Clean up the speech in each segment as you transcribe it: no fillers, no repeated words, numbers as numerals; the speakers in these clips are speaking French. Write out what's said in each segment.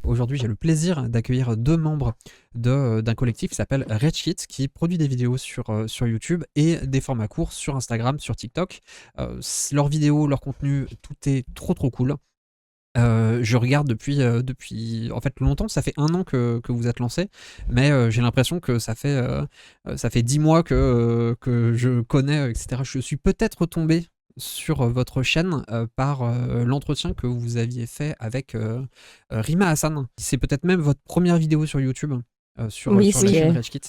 Aujourd'hui, j'ai le plaisir d'accueillir deux membres d'un collectif qui s'appelle Redkit, qui produit des vidéos sur YouTube et des formats courts sur Instagram, sur TikTok. Leurs vidéos, leur contenu, tout est trop trop cool. Je regarde depuis en fait longtemps, ça fait 1 an que vous êtes lancé, mais j'ai l'impression que ça fait 10 mois que je connais, etc. Je suis peut-être tombé sur votre chaîne par l'entretien que vous aviez fait avec Rima Hassan. C'est peut-être même votre première vidéo sur YouTube, Oui, sur la c'est chaîne Redkit.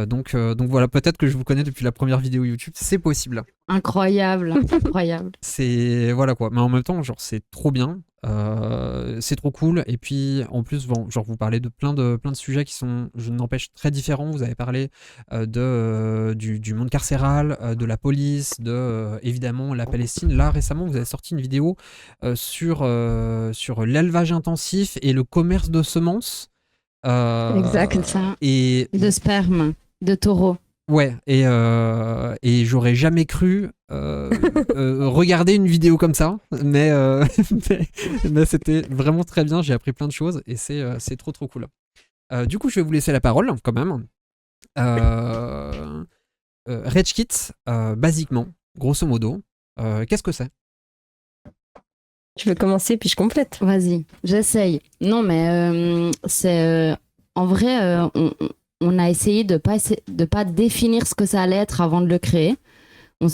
Donc voilà, peut-être que je vous connais depuis la première vidéo YouTube, c'est possible. incroyable, incroyable. C'est voilà quoi, mais en même temps genre c'est trop bien, c'est trop cool, et puis en plus bon, genre vous parlez de plein de sujets qui sont, je n'empêche, très différents. Vous avez parlé du monde carcéral, de la police, de évidemment la Palestine. Là récemment vous avez sorti une vidéo sur l'élevage intensif et le commerce de semences, Exact, ça. et De sperme, de taureau. ouais, et j'aurais jamais cru regarder une vidéo comme ça, mais, mais c'était vraiment très bien, j'ai appris plein de choses, et c'est trop trop cool. Du coup, je vais vous laisser la parole, quand même. Redkit, basiquement, grosso modo, qu'est-ce que c'est? Je vais commencer puis je complète. Vas-y, j'essaye. Non, mais c'est en vrai, on a essayé de pas définir ce que ça allait être avant de le créer.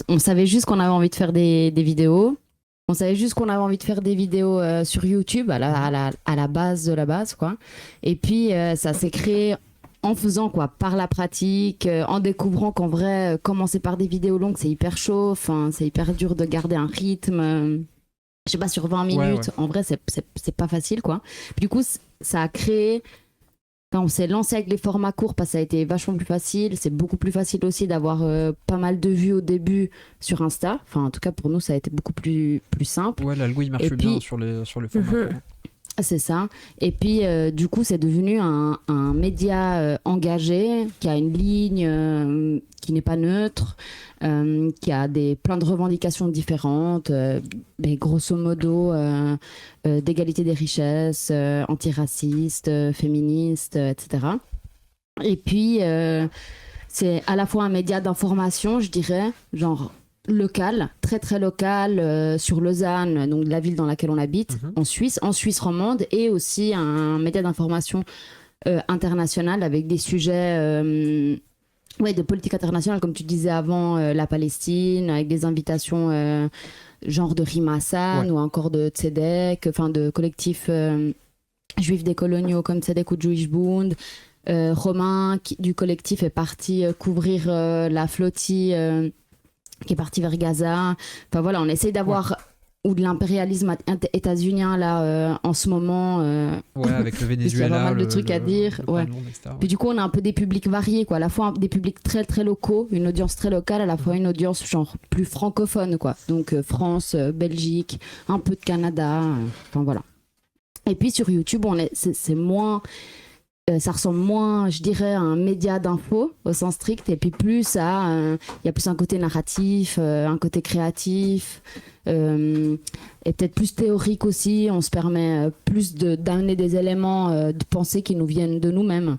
On savait juste qu'on avait envie de faire des vidéos. On savait juste qu'on avait envie de faire des vidéos sur YouTube à la base de la base, quoi. Et puis ça s'est créé en faisant, quoi, par la pratique, en découvrant qu'en vrai, commencer par des vidéos longues, c'est hyper chaud. Enfin, c'est hyper dur de garder un rythme. Je sais pas, sur 20 minutes, Ouais. en vrai, c'est pas facile, quoi. Du coup, ça a créé. Enfin, on s'est lancé avec les formats courts parce que ça a été vachement plus facile. C'est beaucoup plus facile aussi d'avoir pas mal de vues au début sur Insta. Enfin, en tout cas, pour nous, ça a été beaucoup plus simple. Ouais, l'algo il marche Et bien puis, sur le format court. c'est ça. Et puis, du coup, c'est devenu un média engagé qui a une ligne qui n'est pas neutre, qui a plein de revendications différentes, mais grosso modo, d'égalité des richesses, antiraciste, féministe, etc. Et puis, c'est à la fois un média d'information, je dirais, genre local, très très local, sur Lausanne, donc la ville dans laquelle on habite, en Suisse romande, et aussi un média d'information international avec des sujets de politique internationale, comme tu disais avant, la Palestine, avec des invitations genre de Rima Hassan, ou encore de Tzedek, enfin de collectifs juifs décoloniaux comme Tzedek ou Jewish Bund. Romain du collectif est parti couvrir la flottille qui est partie vers Gaza. Enfin voilà, on essaie d'avoir ou de l'impérialisme états-unien là en ce moment. Ouais, avec le Venezuela. Il y a pas mal de trucs à dire. Ouais. Puis du coup, on a un peu des publics variés, quoi. À la fois des publics très très locaux, une audience très locale, à la fois une audience genre plus francophone, quoi. Donc France, Belgique, un peu de Canada. Enfin voilà. Et puis sur YouTube, c'est moins. Ça ressemble moins, je dirais, à un média d'info au sens strict, et puis plus à, il y a plus un côté narratif, un côté créatif, et peut-être plus théorique aussi. On se permet plus d'amener des éléments de pensée qui nous viennent de nous-mêmes,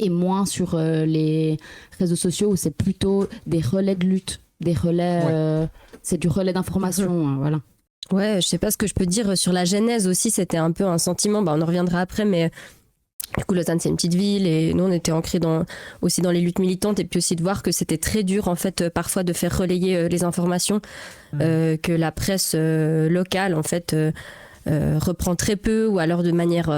et moins sur les réseaux sociaux où c'est plutôt des relais de lutte, des relais, c'est du relais d'information, voilà. Ouais, je sais pas ce que je peux dire sur la genèse aussi. C'était un peu un sentiment, on en reviendra après, mais du coup, Lausanne, c'est une petite ville, et nous, on était ancrés aussi dans les luttes militantes, et puis aussi de voir que c'était très dur, en fait, parfois de faire relayer les informations, que la presse locale, en fait, reprend très peu, ou alors de manière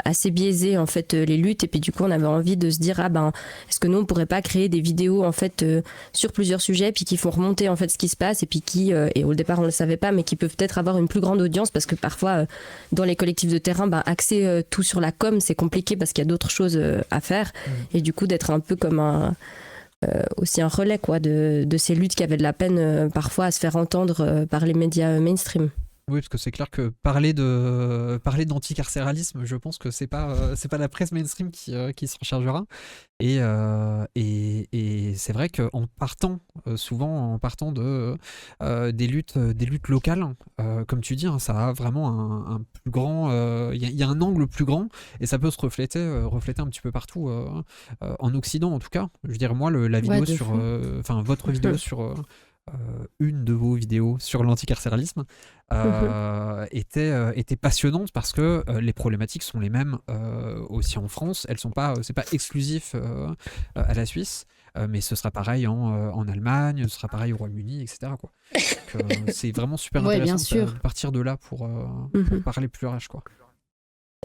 assez biaisée, en fait, les luttes. Et puis du coup, on avait envie de se dire, est-ce que nous, on pourrait pas créer des vidéos, en fait, sur plusieurs sujets, puis qui font remonter, en fait, ce qui se passe, et puis qui, et au départ, on le savait pas, mais qui peuvent peut-être avoir une plus grande audience, parce que parfois, dans les collectifs de terrain, axer tout sur la com, c'est compliqué, parce qu'il y a d'autres choses à faire. Et du coup, d'être un peu comme aussi un relais, quoi, de ces luttes qui avaient de la peine parfois à se faire entendre par les médias mainstream. Oui, parce que c'est clair que parler d'anticarcéralisme, je pense que c'est pas la presse mainstream qui s'en chargera. Et c'est vrai qu'en partant, souvent en partant des luttes locales, comme tu dis, hein, ça a vraiment un plus grand, il y a un angle plus grand, et ça peut se refléter un petit peu partout, en Occident en tout cas. Je veux dire, moi, la vidéo de sur, fou. enfin votre vidéo sur une de vos vidéos sur l'anticarcéralisme était passionnante parce que les problématiques sont les mêmes aussi en France. Elles sont pas, c'est pas exclusif à la Suisse, mais ce sera pareil en Allemagne, ce sera pareil au Royaume-Uni, etc., quoi. Donc, c'est vraiment super Ouais, bien intéressant sûr. de partir de là pour Mhm. parler plus large, quoi.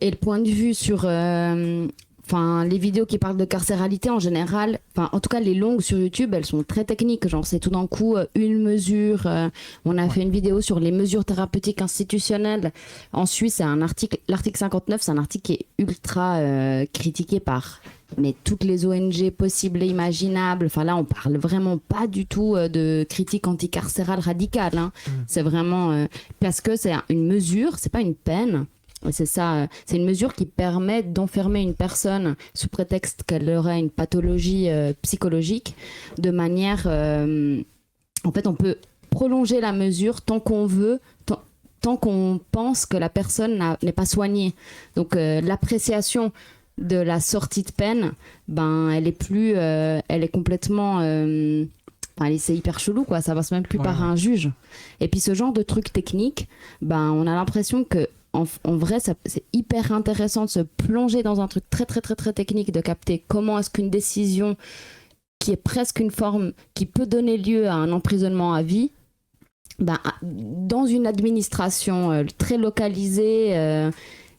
Et le point de vue sur les vidéos qui parlent de carcéralité en général, en tout cas les longues sur YouTube, elles sont très techniques. Genre, c'est tout d'un coup une mesure. On a fait une vidéo sur les mesures thérapeutiques institutionnelles. En Suisse, c'est l'article 59, c'est un article qui est ultra critiqué par toutes les ONG possibles et imaginables. Enfin, là, on parle vraiment pas du tout de critique anticarcérale radicale, hein. C'est vraiment parce que c'est une mesure, c'est pas une peine. C'est ça, c'est une mesure qui permet d'enfermer une personne sous prétexte qu'elle aurait une pathologie psychologique, de manière, en fait, on peut prolonger la mesure tant qu'on veut, tant qu'on pense que la personne n'est pas soignée. Donc l'appréciation de la sortie de peine, elle est complètement, c'est hyper chelou, quoi. Ça passe même plus par un juge. Et puis ce genre de truc technique, on a l'impression que en vrai, c'est hyper intéressant de se plonger dans un truc très très très très technique, de capter comment est-ce qu'une décision qui est presque une forme qui peut donner lieu à un emprisonnement à vie, dans une administration très localisée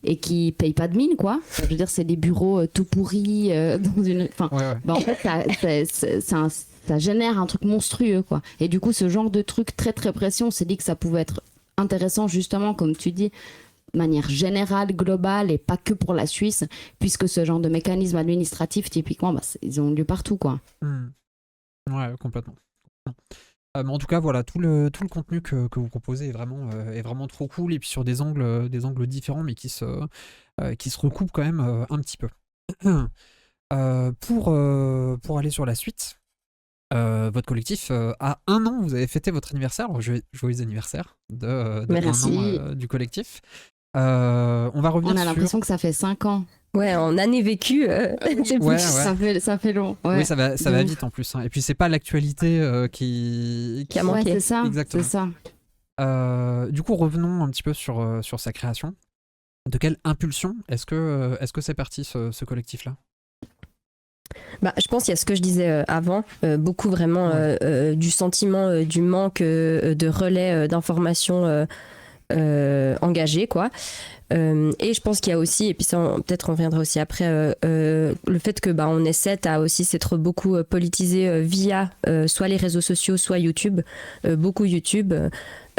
et qui paye pas de mine, quoi. Je veux dire, c'est des bureaux tout pourris dans une. En fait, ça génère un truc monstrueux, quoi. Et du coup, ce genre de truc très très précis, on s'est dit que ça pouvait être intéressant, justement, comme tu dis, de manière générale, globale, et pas que pour la Suisse, puisque ce genre de mécanisme administratif, typiquement, ils ont lieu partout, quoi. Ouais, complètement. Mais en tout cas, voilà, tout le contenu que vous proposez est vraiment trop cool, et puis sur des angles différents, mais qui se recoupent quand même un petit peu. Pour aller sur la suite, votre collectif a 1 an, vous avez fêté votre anniversaire. Alors, joyeux anniversaire de Merci. 1 an du collectif. On va revenir On a sur... l'impression que ça fait 5 ans. Ouais, en année vécue, c'est Ouais, plus. Ça fait long. Ouais. Oui, ça va vite en plus, hein. Et puis c'est pas l'actualité qui a manqué. Ouais, c'est ça. Exactement. C'est ça. Du coup, revenons un petit peu sur sa création. De quelle impulsion est-ce que c'est parti, ce collectif-là? Je pense qu'il y a ce que je disais avant, beaucoup vraiment du sentiment du manque de relais d'informations engagées, quoi. Et je pense qu'il y a aussi, et puis ça peut-être on reviendra aussi après, le fait que on essaie à aussi s'être beaucoup politisé via soit les réseaux sociaux, soit YouTube, beaucoup YouTube.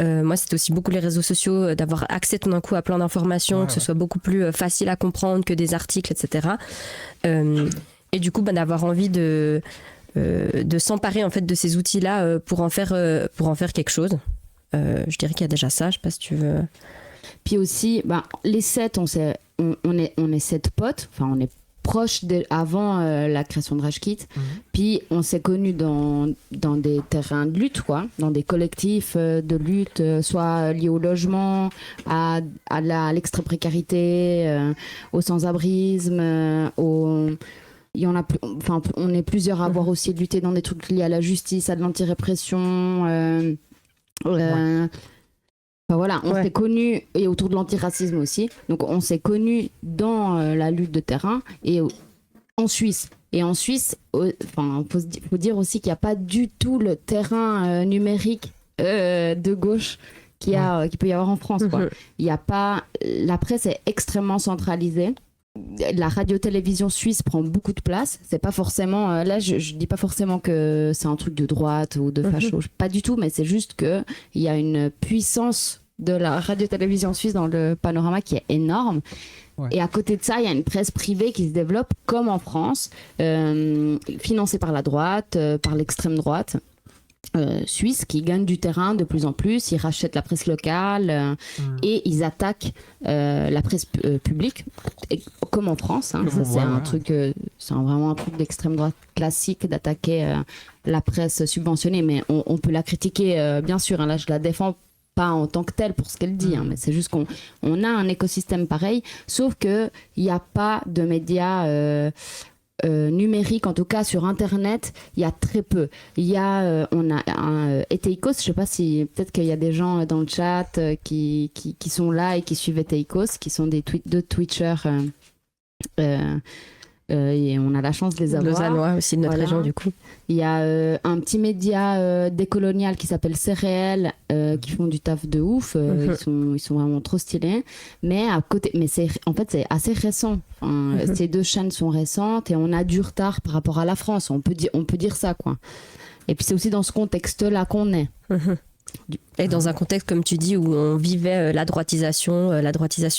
Moi, c'était aussi beaucoup les réseaux sociaux, d'avoir accès tout d'un coup à plein d'informations, que ce soit beaucoup plus facile à comprendre que des articles, etc. Et du coup, d'avoir envie de s'emparer en fait de ces outils-là pour en faire quelque chose. Je dirais qu'il y a déjà ça. Je sais pas si tu veux. Puis aussi, les 7, on est 7 potes. Enfin, on est proches avant la création de Rage Kit. Puis on s'est connus dans des terrains de lutte, quoi, dans des collectifs de lutte, soit liés au logement, à l'extrême précarité, au sans-abrisme, il y en a on est plusieurs à avoir aussi lutté dans des trucs liés à la justice, à de l'antirépression. Voilà, on s'est connus, et autour de l'antiracisme aussi. Donc on s'est connus dans la lutte de terrain et en Suisse. Et en Suisse, faut dire aussi qu'il n'y a pas du tout le terrain numérique de gauche qu'il peut y avoir en France, quoi. Il y a pas, la presse est extrêmement centralisée. La radio-télévision suisse prend beaucoup de place. C'est pas forcément là, je dis pas forcément que c'est un truc de droite ou de facho, pas du tout, mais c'est juste que il y a une puissance de la radio-télévision suisse dans le panorama qui est énorme. Et à côté de ça, il y a une presse privée qui se développe comme en France, financée par la droite, par l'extrême droite. suisses qui gagnent du terrain de plus en plus, ils rachètent la presse locale et ils attaquent la presse publique, comme en France. Hein, ça, c'est un truc, c'est vraiment un truc d'extrême droite classique d'attaquer la presse subventionnée, mais on peut la critiquer, bien sûr. Hein, là, je la défends pas en tant que telle pour ce qu'elle dit, hein, mais c'est juste qu'on a un écosystème pareil, sauf qu'il n'y a pas de médias numériques, en tout cas sur Internet, il y a très peu. Il y a, on a un Eteikos, je sais pas si, peut-être qu'il y a des gens dans le chat qui sont là et qui suivent Eteikos, qui sont deux Twitchers et on a la chance de les avoir. Lausannois aussi de notre région du coup. Il y a un petit média décolonial qui s'appelle CRL qui font du taf de ouf. Ils sont vraiment trop stylés. Mais à côté, en fait c'est assez récent. Ces deux chaînes sont récentes et on a du retard par rapport à la France. On peut dire ça quoi. Et puis c'est aussi dans ce contexte-là qu'on est. Et dans un contexte, comme tu dis, où on vivait la droitisation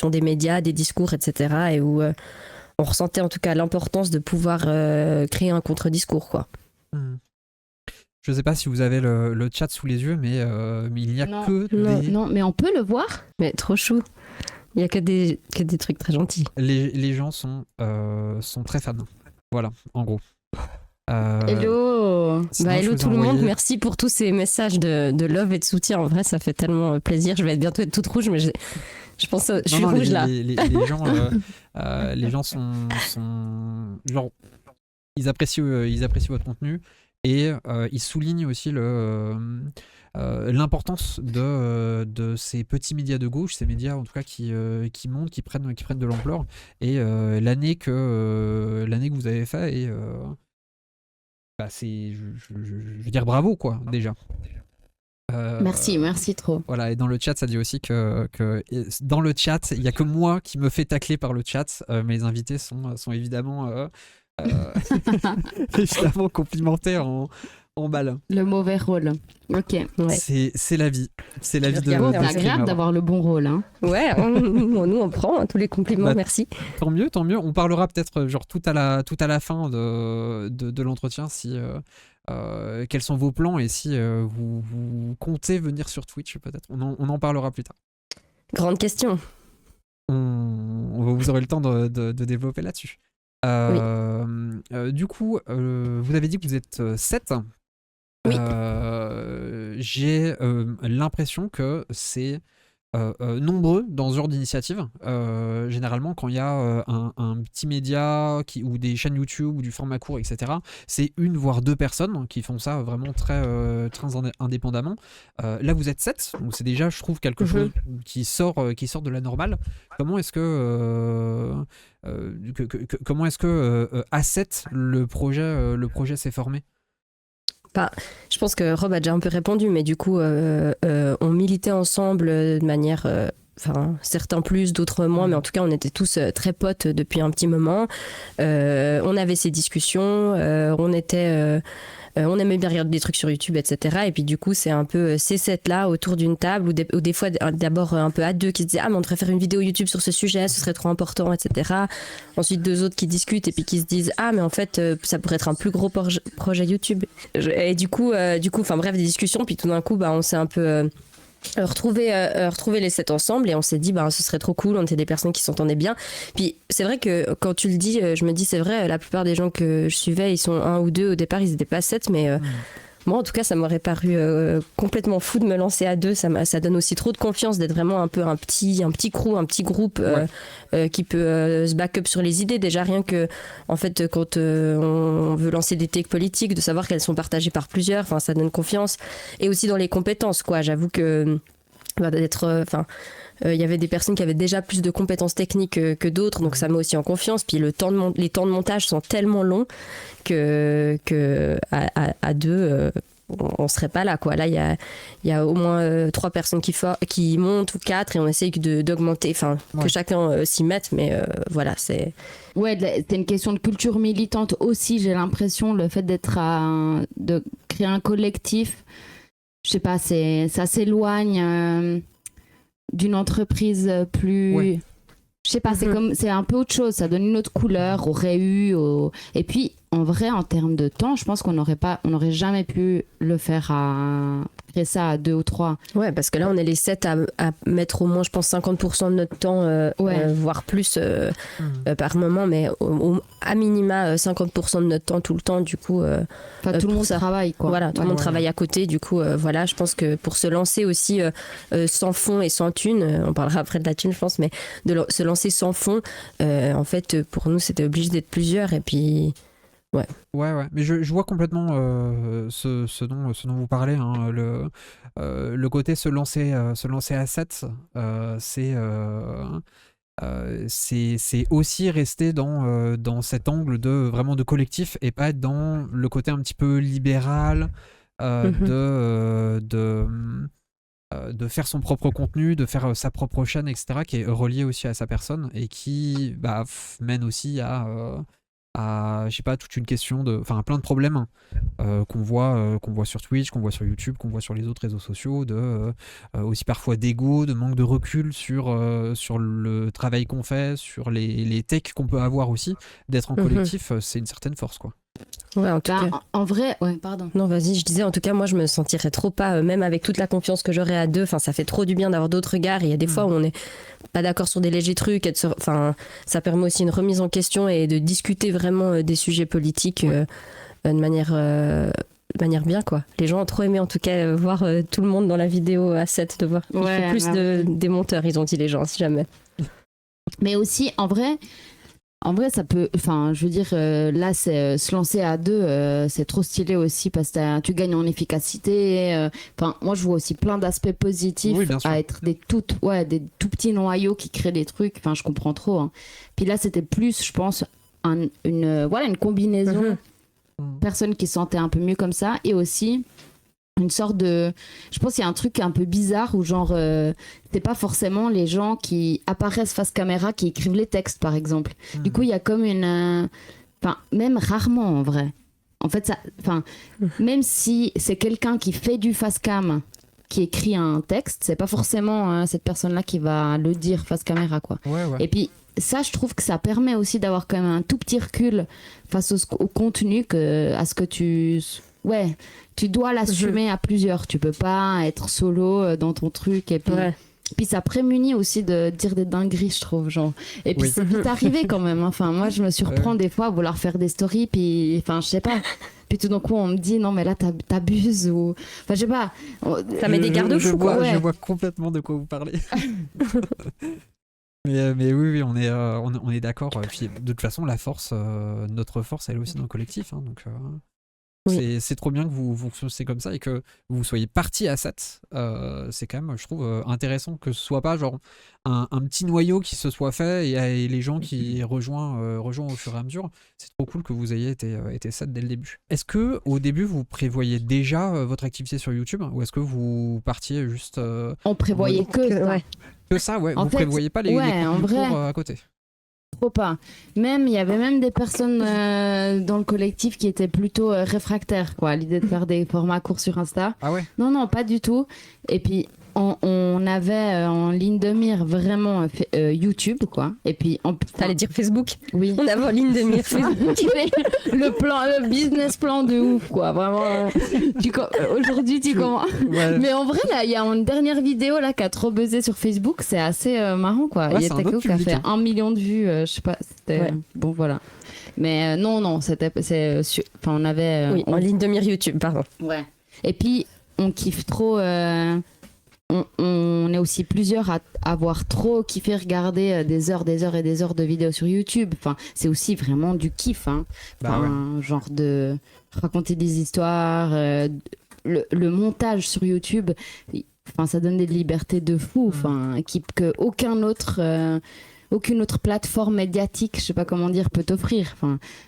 des médias, des discours, etc. Et où on ressentait en tout cas l'importance de pouvoir créer un contre-discours, quoi. Je sais pas si vous avez le chat sous les yeux, mais il n'y a Non, mais on peut le voir. Mais trop chou. Il n'y a que des trucs très gentils. Les gens sont très fans. Voilà, en gros. Hello. Hello tout le monde, merci pour tous ces messages de love et de soutien. En vrai, ça fait tellement plaisir. Je vais bientôt être toute rouge, mais je pense je suis rouge là. Les gens sont genre ils apprécient votre contenu et ils soulignent aussi l'importance de ces petits médias de gauche, ces médias en tout cas qui montent, qui prennent de l'ampleur, et l'année que vous avez fait, et c'est je veux dire bravo quoi déjà. Merci trop. Voilà, et dans le chat, ça dit aussi que dans le chat, il n'y a que moi qui me fais tacler par le chat, mais les invités sont évidemment évidemment complimentés en balle. Le mauvais rôle. Ok. Ouais. C'est la vie. C'est la vie de. C'est agréable d'avoir le bon rôle. Hein. Ouais, nous on prend tous les compliments, merci. Tant mieux. On parlera peut-être genre tout à la fin de l'entretien si. Quels sont vos plans et si vous comptez venir sur Twitch peut-être. On en parlera plus tard. Grande question. Vous aurez le temps de développer là-dessus. Oui. Du coup, vous avez dit que vous êtes 7. Oui. J'ai l'impression que c'est nombreux dans ce genre d'initiative. Généralement, quand il y a un petit média ou des chaînes YouTube ou du format court, etc., c'est 1 voire 2 personnes qui font ça vraiment très indépendamment. Là, vous êtes 7, donc c'est déjà, je trouve, quelque chose qui sort de la normale. Comment est-ce que A7, le projet s'est formé? Je pense que Rob a déjà un peu répondu, mais du coup, on militait ensemble de manière... certains plus, d'autres moins, mais en tout cas, on était tous très potes depuis un petit moment. On avait ces discussions, on aimait bien regarder des trucs sur YouTube, etc. Et puis du coup, c'est un peu ces sets-là autour d'une table, ou des fois d'abord un peu à deux qui se disaient « Ah, mais on devrait faire une vidéo YouTube sur ce sujet, ce serait trop important, etc. » Ensuite, 2 autres qui discutent et puis qui se disent « Ah, mais en fait, ça pourrait être un plus gros projet YouTube. » Et du coup, bref, des discussions. Puis tout d'un coup, on s'est un peu... retrouver les 7 ensemble, et on s'est dit ce serait trop cool, on était des personnes qui s'entendaient bien. Puis c'est vrai que quand tu le dis, je me dis c'est vrai, la plupart des gens que je suivais, ils sont 1 ou 2 au départ, ils n'étaient pas 7, mais moi en tout cas ça m'aurait paru complètement fou de me lancer à 2. Ça donne aussi trop de confiance d'être vraiment un peu un petit crew, un petit groupe qui peut se back up sur les idées. Déjà rien que en fait quand on veut lancer des techs politiques, de savoir qu'elles sont partagées par plusieurs, ça donne confiance. Et aussi dans les compétences quoi. J'avoue que il y avait des personnes qui avaient déjà plus de compétences techniques que d'autres, donc ça met aussi en confiance. Puis les temps de montage sont tellement longs que à 2 on serait pas là quoi. Là il y a au moins 3 personnes qui montent, ou 4, et on essaye d'augmenter, que chacun s'y mette, mais voilà, c'est... Ouais, c'est une question de culture militante aussi, j'ai l'impression, le fait de créer un collectif, je sais pas, ça s'éloigne d'une entreprise plus... Ouais. Je sais pas, c'est un peu autre chose, ça donne une autre couleur au réu, et puis en vrai, en termes de temps, je pense qu'on n'aurait jamais pu le faire créer ça à 2 ou 3. Ouais, parce que là, on est les 7 à mettre au moins, je pense, 50% de notre temps, voire plus par moment, mais à minima 50% de notre temps tout le temps, du coup. Tout le monde travaille, quoi. Voilà, tout le monde travaille à côté, du coup, voilà, je pense que pour se lancer aussi sans fond et sans thune, on parlera après de la thune, je pense, mais se lancer sans fond, en fait, pour nous, c'était obligé d'être plusieurs, et puis. Ouais, mais je vois complètement ce dont vous parlez, hein, le côté se lancer à 7, c'est aussi rester dans cet angle vraiment de collectif et pas être dans le côté un petit peu libéral de faire son propre contenu, de faire sa propre chaîne, etc., qui est relié aussi à sa personne et qui mène aussi à je sais pas, toute une question à plein de problèmes qu'on voit sur Twitch, qu'on voit sur YouTube, qu'on voit sur les autres réseaux sociaux, aussi parfois d'ego, de manque de recul sur le travail qu'on fait, sur les techs qu'on peut avoir aussi. D'être en collectif, c'est une certaine force, quoi. Ouais, en tout cas. En vrai, ouais, pardon. Non, vas-y, je disais, en tout cas, moi, je me sentirais trop pas, même avec toute la confiance que j'aurais à 2, ça fait trop du bien d'avoir d'autres regards. Il y a des fois où on n'est pas d'accord sur des légers trucs, ça permet aussi une remise en question et de discuter vraiment des sujets politiques de manière bien, quoi. Les gens ont trop aimé, en tout cas, voir tout le monde dans la vidéo à 7, de voir. Il faut plus des monteurs, ils ont dit, les gens, si jamais. Mais aussi, en vrai, ça peut. Enfin, je veux dire, là, c'est se lancer à 2, c'est trop stylé aussi parce que tu gagnes en efficacité. Enfin, moi, je vois aussi plein d'aspects positifs à être des tout petits noyaux qui créent des trucs. Enfin, je comprends trop. Hein. Puis là, c'était plus, je pense, une combinaison. Personne qui se sentait un peu mieux comme ça et aussi une sorte de... Je pense qu'il y a un truc un peu bizarre où genre c'est pas forcément les gens qui apparaissent face caméra qui écrivent les textes par exemple. Du coup il y a comme une... même rarement en vrai. En fait même si c'est quelqu'un qui fait du face cam qui écrit un texte, c'est pas forcément cette personne-là qui va le dire face caméra, quoi. Et puis ça, je trouve que ça permet aussi d'avoir quand même un tout petit recul face au contenu, à ce que tu dois l'assumer à plusieurs. Tu peux pas être solo dans ton truc. Et puis ça prémunit aussi de dire des dingueries, je trouve. Genre. Et puis c'est vite arrivé quand même. Enfin, moi, je me surprends des fois à vouloir faire des stories. Puis, je sais pas. Puis tout d'un coup, on me dit non, mais là, t'abuses. Ou... Enfin, je sais pas. Ça met des garde-fous, quoi. Je vois complètement de quoi vous parlez. Mais oui, on est d'accord. Puis, de toute façon, notre force, elle est aussi dans le collectif. Hein, donc, c'est trop bien que vous fonctionnez comme ça et que vous soyez partis à 7. C'est quand même, je trouve, intéressant que ce soit pas genre un petit noyau qui se soit fait et les gens qui rejoignent au fur et à mesure. C'est trop cool que vous ayez été 7 dès le début. Est-ce que au début, vous prévoyez déjà votre activité sur YouTube ou est-ce que vous partiez juste... On prévoyait que ça. Que ça, ouais. Vous prévoyez pas les cours à côté. Trop pas. Même il y avait même des personnes dans le collectif qui étaient plutôt réfractaires, quoi, à l'idée de faire des formats courts sur Insta. Ah ouais. Non, pas du tout. Et puis on avait en ligne de mire vraiment YouTube, quoi. Et puis t'allais dire Facebook. Oui. On avait en ligne de mire Facebook. le business plan de ouf, quoi. Vraiment. Aujourd'hui, tu commences. Ouais. Mais en vrai, là, il y a une dernière vidéo là qui a trop buzzé sur Facebook. C'est assez marrant, quoi. Il y a Taco qui a fait 1 million de vues. Je sais pas. C'était bon, voilà. Mais non, c'était. On avait. Oui, en ligne de mire YouTube, pardon. Ouais. Et puis on kiffe trop. On est aussi plusieurs à avoir trop kiffé regarder des heures et des heures de vidéos sur YouTube. Enfin, c'est aussi vraiment du kiff, hein. Genre de raconter des histoires, le montage sur YouTube. Ça donne des libertés de fou. Que aucune autre plateforme médiatique, je sais pas comment dire, peut t'offrir.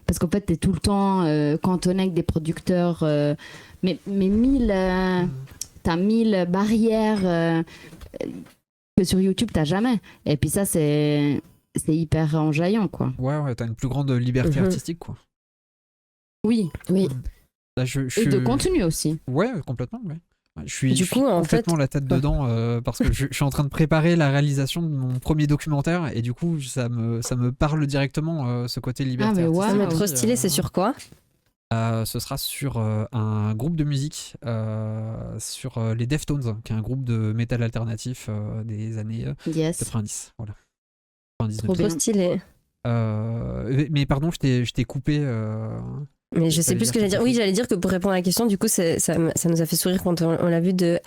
Parce qu'en fait, t'es tout le temps cantonné avec des producteurs, mais 1000. T'as 1000 barrières que sur YouTube t'as jamais. Et puis ça c'est hyper enjaillant, quoi. Ouais, t'as une plus grande liberté artistique, quoi. Oui. Là, et de contenu aussi. Ouais, complètement. Ouais. Je suis, Du je suis coup, en complètement fait, la tête dedans parce que je suis en train de préparer la réalisation de mon premier documentaire et du coup ça me parle directement ce côté liberté mais artistique. waouh. ça va être trop aussi, stylé, c'est sur quoi? ce sera sur un groupe de musique sur les Deftones, qui est un groupe de métal alternatif des années Yes. 90. Voilà. 90, Trop 90. Trop stylé. Mais pardon, je t'ai coupé. Mais je sais T'allais plus ce dire que j'allais dire. quelque Oui, chose. j'allais dire que pour répondre à la question, du coup, ça nous a fait sourire quand on l'a vu de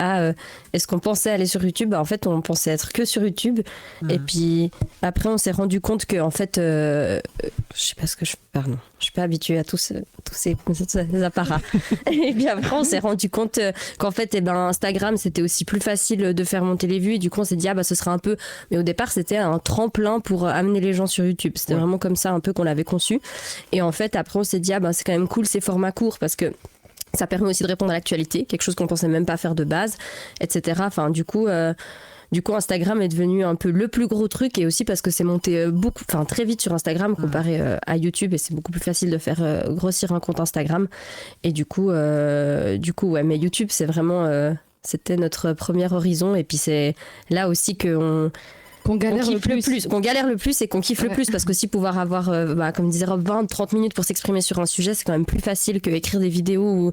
est-ce qu'on pensait aller sur YouTube? Bah, en fait, on pensait être que sur YouTube. Et Mhm. puis après, on s'est rendu compte que, en fait, je sais pas ce que je. Pardon, je suis pas habituée à tous ces apparats. Et puis après, on s'est rendu compte qu'en fait, Instagram, c'était aussi plus facile de faire monter les vues. Et du coup, on s'est dit, ah bah, ce sera un peu. Mais au départ, c'était un tremplin pour amener les gens sur YouTube. C'était Ouais. vraiment comme ça, un peu qu'on l'avait conçu. Et en fait, après, on s'est dit, ah ben, c'est quand même cool ces formats courts parce que ça permet aussi de répondre à l'actualité, quelque chose qu'on pensait même pas faire de base, etc. Enfin, du coup, Instagram est devenu un peu le plus gros truc et aussi parce que c'est monté très vite sur Instagram comparé à YouTube et c'est beaucoup plus facile de faire grossir un compte Instagram. Et du coup, ouais, mais YouTube, c'est vraiment, c'était notre premier horizon et puis c'est là aussi qu'on Galère kiffe le plus, qu'on galère le plus et qu'on kiffe le Ouais. plus parce qu'aussi pouvoir avoir, comme disait Rob, 20-30 minutes pour s'exprimer sur un sujet, c'est quand même plus facile que écrire des vidéos où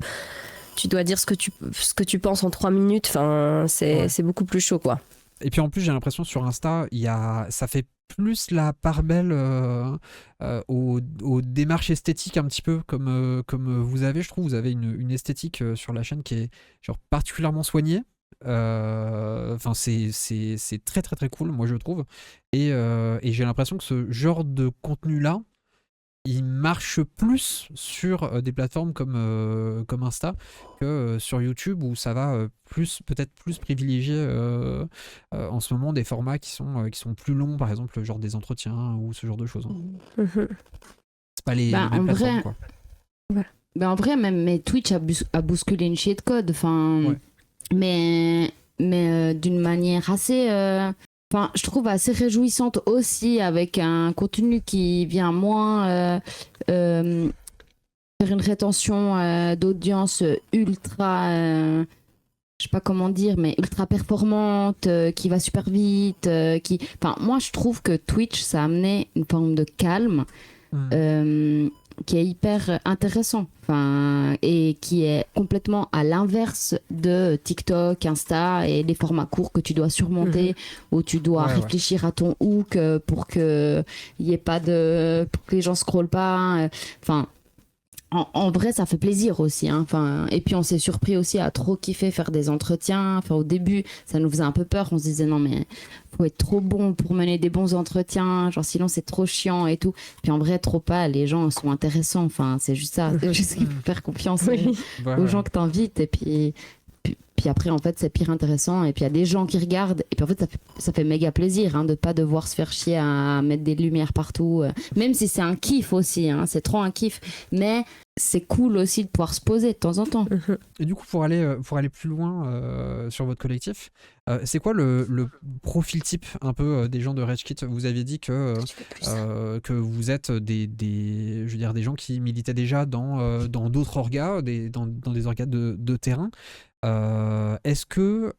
tu dois dire ce que tu penses en 3 minutes. Enfin, c'est beaucoup plus chaud, quoi. Et puis en plus, j'ai l'impression sur Insta, ça fait plus la part belle aux démarches esthétiques un petit peu comme vous avez, je trouve. Vous avez une esthétique sur la chaîne qui est genre particulièrement soignée. Enfin, c'est très très très cool, moi je trouve. Et j'ai l'impression que ce genre de contenu-là, il marche plus sur des plateformes comme Insta que sur YouTube où ça va peut-être plus privilégier en ce moment des formats qui sont plus longs, par exemple genre des entretiens ou ce genre de choses. Mhm. C'est pas les Bah, mêmes en plateformes, vrai, quoi. Ben en vrai, même mais Twitch a bousculé une shit code. Enfin, Ouais. mais d'une manière assez, je trouve assez réjouissante aussi, avec un contenu qui vient moins faire une rétention d'audience ultra, je sais pas comment dire, mais ultra performante, qui va super vite, moi je trouve que Twitch ça a amené une forme de calme. Qui est hyper intéressant, et qui est complètement à l'inverse de TikTok, Insta et les formats courts que tu dois surmonter, où tu dois Ouais, réfléchir à ton hook pour que y ait pas pour que les gens scrollent pas. En vrai, ça fait plaisir aussi. Et puis, on s'est surpris aussi à trop kiffer faire des entretiens. Au début, ça nous faisait un peu peur. On se disait, non, mais faut être trop bon pour mener des bons entretiens. Genre, sinon, c'est trop chiant et tout. Puis, en vrai, trop pas. Les gens sont intéressants. C'est juste ça. C'est juste qu'il faut faire confiance aux gens que t'invites. Et puis après, en fait, c'est pire intéressant. Et puis, il y a des gens qui regardent. Et puis, en fait, ça fait méga plaisir de pas devoir se faire chier à mettre des lumières partout. Même si c'est un kiff aussi. C'est trop un kiff. Mais c'est cool aussi de pouvoir se poser de temps en temps. Et du coup, pour aller plus loin sur votre collectif, c'est quoi le profil type un peu des gens de Rage Kit? Vous aviez dit que vous êtes je veux dire, des gens qui militaient déjà dans d'autres orgas, dans des orgas de terrain. Est-ce que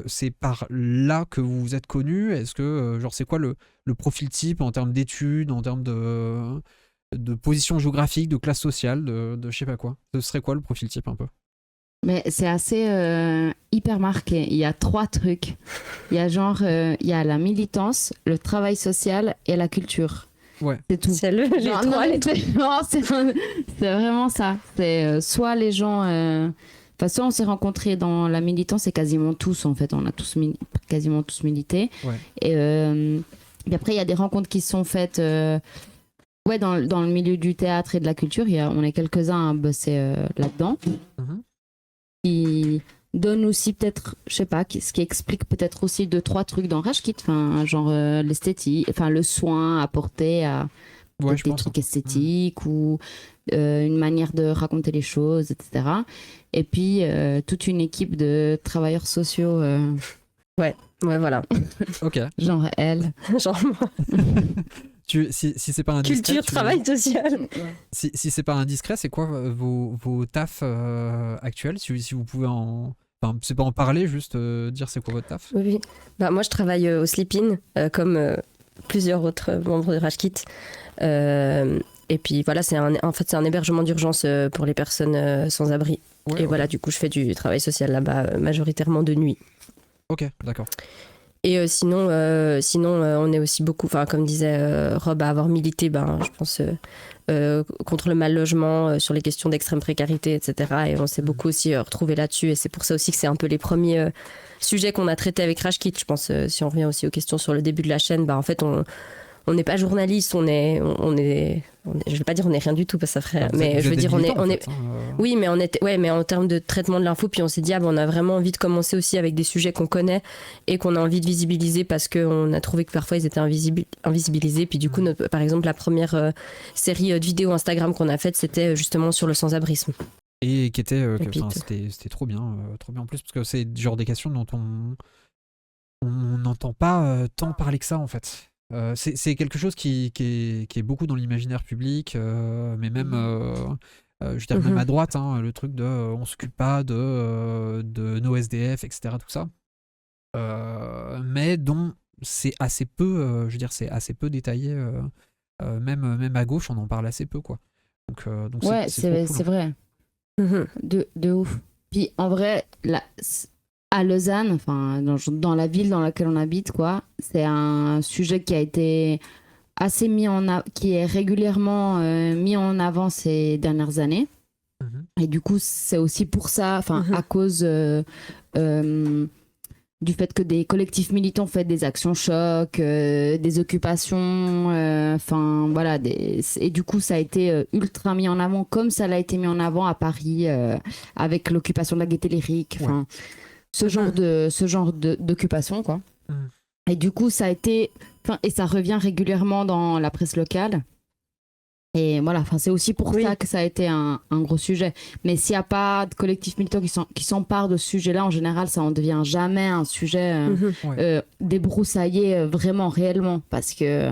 c'est par là que vous vous êtes connus? Est-ce que c'est quoi le profil type en termes d'études, en termes de position géographique, de classe sociale, de je sais pas quoi? Ce serait quoi le profil type un peu? Mais c'est assez hyper marqué. Il y a 3 trucs. Il y a il y a la militance, le travail social et la culture. Ouais. C'est tout. C'est les trois. C'est vraiment ça. C'est soit les gens... soit on s'est rencontrés dans la militance, et quasiment tous, en fait, on a quasiment tous milité. Ouais. Et après, il y a des rencontres qui se sont faites dans le milieu du théâtre et de la culture. On est quelques-uns à bosser là-dedans. Mhm. Qui donne aussi peut-être, je sais pas, ce qui explique peut-être aussi 2-3 trucs dans Rage Kit, genre l'esthétique, le soin apporté à Ouais, des je pense. trucs esthétiques ou une manière de raconter les choses, etc. Et puis toute une équipe de travailleurs sociaux, Ouais, voilà. Ok. genre elle. Genre, Si c'est pas indiscret, culture, travail social. si c'est pas indiscret, c'est quoi vos tafs actuels, si vous pouvez Enfin, c'est pas en parler, juste dire c'est quoi votre taf. Oui, oui. Bah, moi, je travaille au Sleep-In, comme plusieurs autres membres de Rage Kit. Et puis voilà, en fait, c'est un hébergement d'urgence pour les personnes sans abri. Ouais, Et ok. voilà, du coup, je fais du travail social là-bas, majoritairement de nuit. Ok, d'accord. Et sinon, on est aussi beaucoup, enfin, comme disait Rob, à avoir milité, ben, je pense, contre le mal logement, sur les questions d'extrême précarité, etc. Et on s'est beaucoup aussi retrouvé là-dessus. Et c'est pour ça aussi que c'est un peu les premiers sujets qu'on a traités avec Rage Kit. Je pense, si on revient aussi aux questions sur le début de la chaîne, bah, en fait, on n'est pas journaliste, je vais pas dire on est rien du tout parce que ça ferait, Vous mais êtes je veux des dire militants, on en est, fait, hein, oui, mais en termes de traitement de l'info, puis on s'est dit on a vraiment envie de commencer aussi avec des sujets qu'on connaît et qu'on a envie de visibiliser parce qu'on a trouvé que parfois ils étaient invisibilisés. Puis du coup, par exemple, la première série de vidéos Instagram qu'on a faite, c'était justement sur le sans-abrisme. Et qui était, puis, c'était trop bien en plus, parce que c'est du genre des questions dont on n'entend pas tant parler que ça, en fait. C'est quelque chose qui est beaucoup dans l'imaginaire public, mais même, je veux dire, même à droite, hein, le truc de on s'occupe pas de nos SDF, etc., tout ça. Mais dont c'est assez peu, je veux dire, c'est assez peu détaillé, même à gauche, on en parle assez peu, quoi. Donc Ouais, c'est trop cool. c'est vrai. De ouf. Puis en vrai, à Lausanne, enfin dans la ville dans laquelle on habite, quoi, c'est un sujet qui a été assez qui est régulièrement mis en avant ces dernières années. Et du coup, c'est aussi pour ça, enfin à cause du fait que des collectifs militants font des actions choc, des occupations, enfin voilà, et du coup ça a été ultra mis en avant, comme ça l'a été mis en avant à Paris avec l'occupation de la Gaîté Lyrique, enfin ce genre d'occupation, quoi. Et du coup ça a été, et ça revient régulièrement dans la presse locale. Et voilà, c'est aussi pour ça que ça a été un gros sujet. Mais s'il n'y a pas de collectif militant qui s'empare de ce sujet-là, en général, ça n'en devient jamais un sujet débroussaillé vraiment, réellement, parce que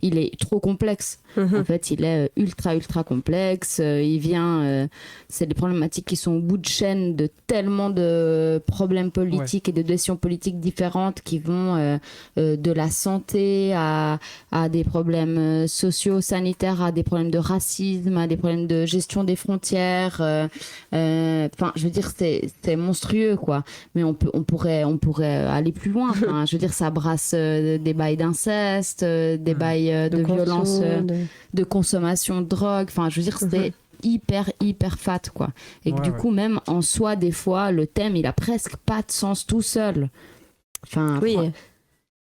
il est trop complexe. En fait, il est ultra, ultra complexe. Il vient... c'est des problématiques qui sont au bout de chaîne de tellement de problèmes politiques et de décisions politiques différentes qui vont de la santé à des problèmes sociaux, sanitaires, à des problèmes de racisme, à des problèmes de gestion des frontières. Enfin, je veux dire, c'est monstrueux, quoi. Mais on pourrait aller plus loin. Enfin, je veux dire, ça brasse des bails d'inceste, des bails de violence, de consommation de drogue. Enfin, je veux dire, c'est hyper fat, quoi. Et du coup, même en soi, des fois, le thème, il a presque pas de sens tout seul. Enfin, oui.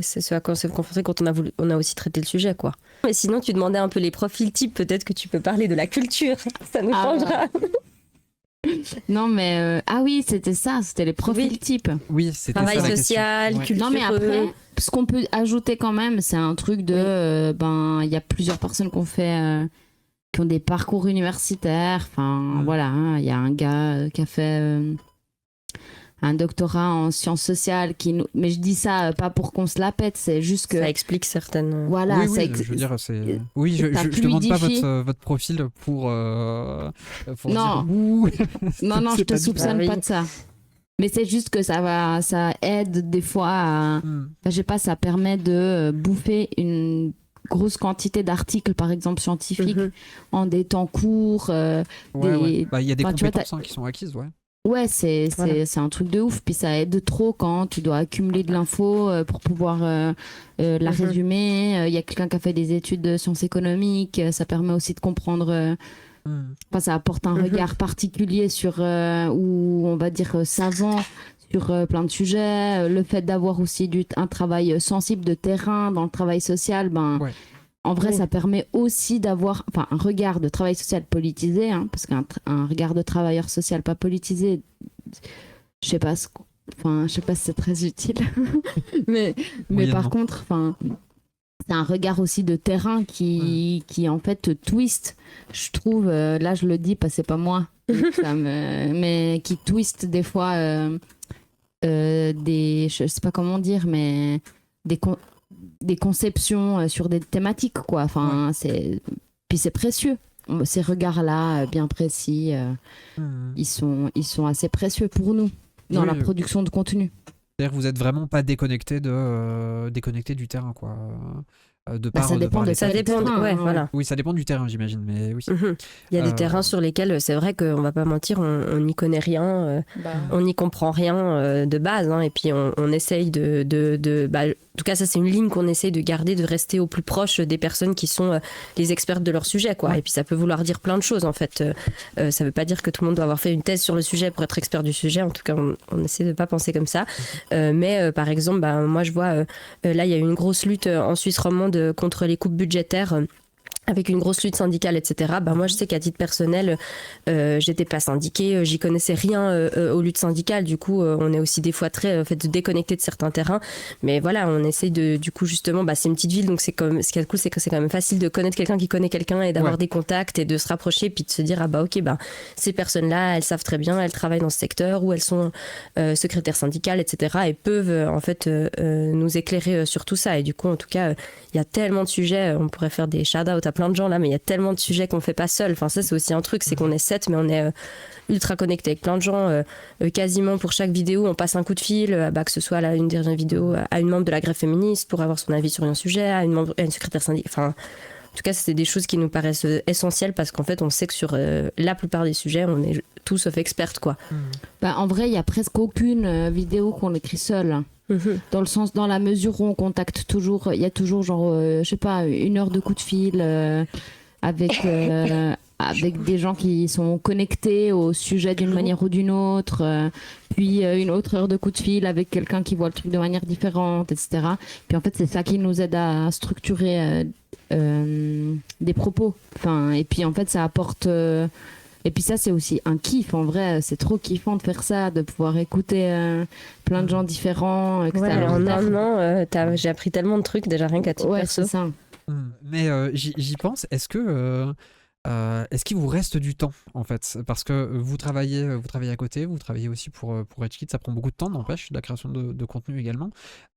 C'est ce à quoi on s'est confronté quand on a aussi traité le sujet, quoi. Mais sinon, tu demandais un peu les profils types. Peut-être que tu peux parler de la culture. Ça nous changera. Non, mais ah oui, c'était ça, c'était les profils types. Oui, c'était travail ça, la social, question. culture. Non, mais après, ce qu'on peut ajouter quand même, c'est un truc de il y a plusieurs personnes qui ont des parcours universitaires. Enfin, voilà, il y a un gars qui a fait un doctorat en sciences sociales mais je dis ça pas pour qu'on se la pète, c'est juste que ça explique certaines. Voilà, oui, je veux dire, c'est. Oui, je demande pas votre profil pour non. dire. non, je te soupçonne pas de ça. Mais c'est juste que ça aide des fois à, je sais pas, ça permet de bouffer une grosse quantité d'articles, par exemple scientifiques, en des temps courts. Il y a des compétences qui sont acquises, ouais. Ouais, c'est un truc de ouf. Puis ça aide trop quand tu dois accumuler de l'info pour pouvoir la résumer. Il y a quelqu'un qui a fait des études de sciences économiques. Ça permet aussi de comprendre. Ça apporte un regard particulier sur, ou on va dire savant, sur plein de sujets. Le fait d'avoir aussi un travail sensible de terrain dans le travail social, en vrai, ça permet aussi d'avoir un regard de travail social politisé, hein, parce qu'un regard de travailleur social pas politisé, je sais pas si c'est très utile, mais par contre, c'est un regard aussi de terrain qui en fait twist, je trouve, là je le dis parce que c'est pas moi, mais qui twist des fois je sais pas comment dire, mais des conceptions sur des thématiques, quoi. Puis c'est précieux. Ces regards-là, bien précis, ils sont assez précieux pour nous. dans la Oui, production de contenu. c'est-à-dire que vous êtes vraiment pas déconnecté déconnecté du terrain, quoi. Ça De dépend par de les Ça quel dépend, terrain, ouais, hein, voilà. Oui, ça dépend du terrain, j'imagine, mais oui. Mhm. Il y a des Euh, terrains sur lesquels c'est vrai qu'on va pas mentir, on n'y connaît rien, on n'y comprend rien de base, hein, et puis on essaye en tout cas ça c'est une ligne qu'on essaye de garder, de rester au plus proche des personnes qui sont les expertes de leur sujet, quoi. Ouais. Et puis ça peut vouloir dire plein de choses en fait. Ça veut pas dire que tout le monde doit avoir fait une thèse sur le sujet pour être expert du sujet, en tout cas on essaie de pas penser comme ça. Mais par exemple, moi je vois là il y a eu une grosse lutte en Suisse romande contre les coupes budgétaires. Avec une grosse lutte syndicale, etc. Moi, je sais qu'à titre personnel, j'étais pas syndiquée, j'y connaissais rien aux luttes syndicales. Du coup, on est aussi des fois très déconnecté de certains terrains. Mais voilà, on essaye du coup, justement, c'est une petite ville, donc ce qui est cool, c'est que c'est quand même facile de connaître quelqu'un qui connaît quelqu'un et d'avoir des contacts et de se rapprocher, puis de se dire, ces personnes-là, elles savent très bien, elles travaillent dans ce secteur ou elles sont secrétaires syndicales, etc. et peuvent nous éclairer sur tout ça. Et du coup, en tout cas, il y a tellement de sujets, on pourrait faire des shout-outs à plein de gens là, mais il y a tellement de sujets qu'on fait pas seul. Enfin, ça, c'est aussi un truc, c'est qu'on est 7, mais on est ultra connecté avec plein de gens. Quasiment pour chaque vidéo, on passe un coup de fil, que ce soit là, une dernière vidéo à une membre de la greffe féministe pour avoir son avis sur un sujet, à une secrétaire syndicale. Enfin, en tout cas, c'est des choses qui nous paraissent essentielles parce qu'en fait, on sait que sur la plupart des sujets, on est tous sauf expertes, quoi. En vrai, il y a presque aucune vidéo qu'on écrit seule. Dans le sens, dans la mesure où on contacte toujours, il y a toujours genre, je sais pas, 1 heure de coup de fil avec des gens qui sont connectés au sujet d'une manière ou d'une autre, puis une autre heure de coup de fil avec quelqu'un qui voit le truc de manière différente, etc. Puis en fait, c'est ça qui nous aide à structurer des propos. Enfin, et puis en fait, ça apporte. Et puis ça, c'est aussi un kiff. En vrai, c'est trop kiffant de faire ça, de pouvoir écouter plein de gens différents. Ouais, en un an, j'ai appris tellement de trucs déjà rien qu'à titre perso. C'est ça. Mais j'y pense, est-ce qu'il vous reste du temps, en fait? Parce que vous travaillez à côté, vous travaillez aussi pour Rich Kid, ça prend beaucoup de temps, n'empêche, la création de contenu également.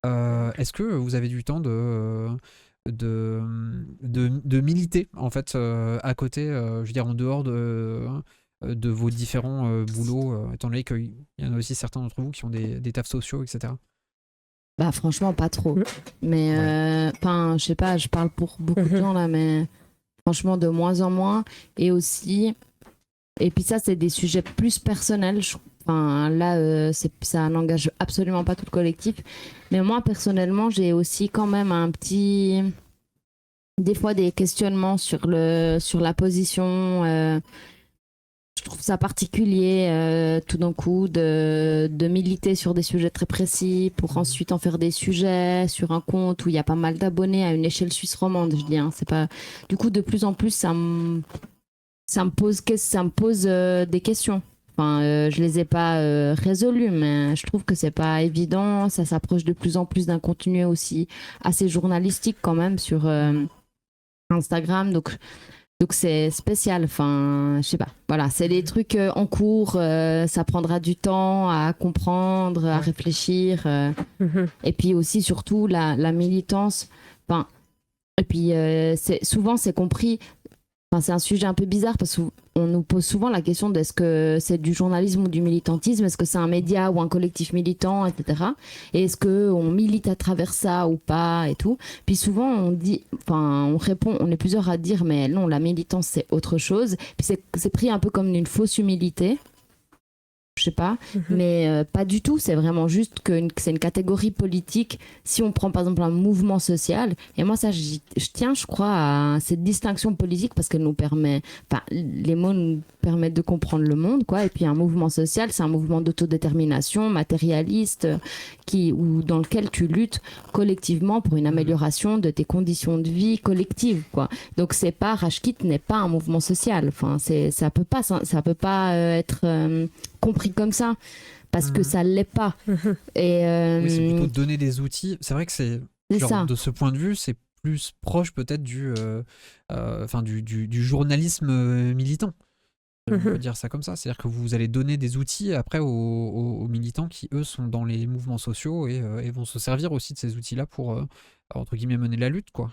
Est-ce que vous avez du temps de militer, en fait, à côté, je veux dire, en dehors de vos différents boulots, étant donné qu'il y en a aussi certains d'entre vous qui ont des tafs sociaux, etc. Franchement, pas trop. Mais, je sais pas, je parle pour beaucoup de gens là, mais franchement, de moins en moins. Et aussi, et puis ça, c'est des sujets plus personnels. Là, ça n'engage absolument pas tout le collectif. Mais moi, personnellement, j'ai aussi quand même des fois des questionnements sur la position. Je trouve ça particulier, tout d'un coup, de militer sur des sujets très précis pour ensuite en faire des sujets sur un compte où il y a pas mal d'abonnés à une échelle suisse romande, je dis. C'est pas... Du coup, de plus en plus, ça me pose des questions. Je les ai pas résolues, mais je trouve que c'est pas évident. Ça s'approche de plus en plus d'un contenu aussi assez journalistique quand même sur Instagram. Donc c'est spécial, je sais pas. Voilà, c'est des trucs en cours, ça prendra du temps à comprendre, à réfléchir. Et puis aussi, surtout, la militance. Et puis, souvent, c'est compris. C'est un sujet un peu bizarre parce qu'on nous pose souvent la question d'est-ce que c'est du journalisme ou du militantisme, est-ce que c'est un média ou un collectif militant, etc. Et est-ce qu'on milite à travers ça ou pas et tout. Puis souvent on répond, on est plusieurs à dire mais non, la militance c'est autre chose. Puis c'est pris un peu comme une fausse humilité. Je sais pas, mais pas du tout. C'est vraiment juste que c'est une catégorie politique. Si on prend par exemple un mouvement social, et moi ça je tiens, je crois, à cette distinction politique parce qu'elle nous permet, les mots nous permettent de comprendre le monde, quoi. Et puis un mouvement social, c'est un mouvement d'autodétermination matérialiste dans lequel tu luttes collectivement pour une amélioration de tes conditions de vie collectives, quoi. Donc c'est pas, Rich Kid n'est pas un mouvement social. Ça peut pas être compris comme ça parce que ça l'est pas. Et oui, c'est plutôt donner des outils. C'est vrai que c'est genre, ça. de ce point de vue, c'est plus proche peut-être du journalisme militant. On peut dire ça comme ça. C'est-à-dire que vous allez donner des outils après aux militants qui, eux, sont dans les mouvements sociaux et vont se servir aussi de ces outils-là pour, entre guillemets, mener la lutte, quoi.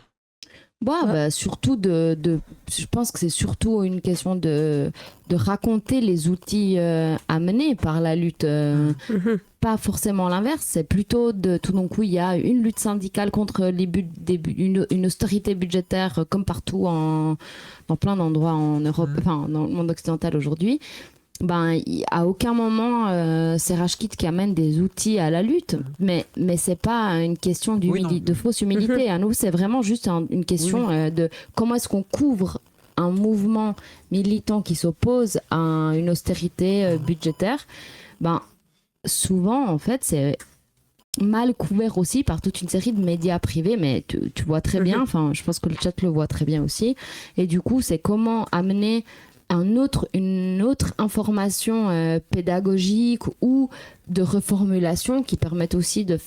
Surtout je pense que c'est surtout une question de raconter les outils amenés par la lutte. Pas forcément l'inverse, c'est plutôt tout d'un coup il y a une lutte syndicale contre une austérité budgétaire comme partout dans plein d'endroits en Europe, enfin dans le monde occidental aujourd'hui. À aucun moment c'est Rashkit qui amène des outils à la lutte, mais c'est pas une question de fausse humilité. À nous, c'est vraiment juste une question de comment est-ce qu'on couvre un mouvement militant qui s'oppose à une austérité budgétaire. Souvent, en fait, c'est mal couvert aussi par toute une série de médias privés, mais tu vois très bien, enfin, je pense que le chat le voit très bien aussi. Et du coup, c'est comment amener une autre information pédagogique ou de reformulation qui permettent aussi de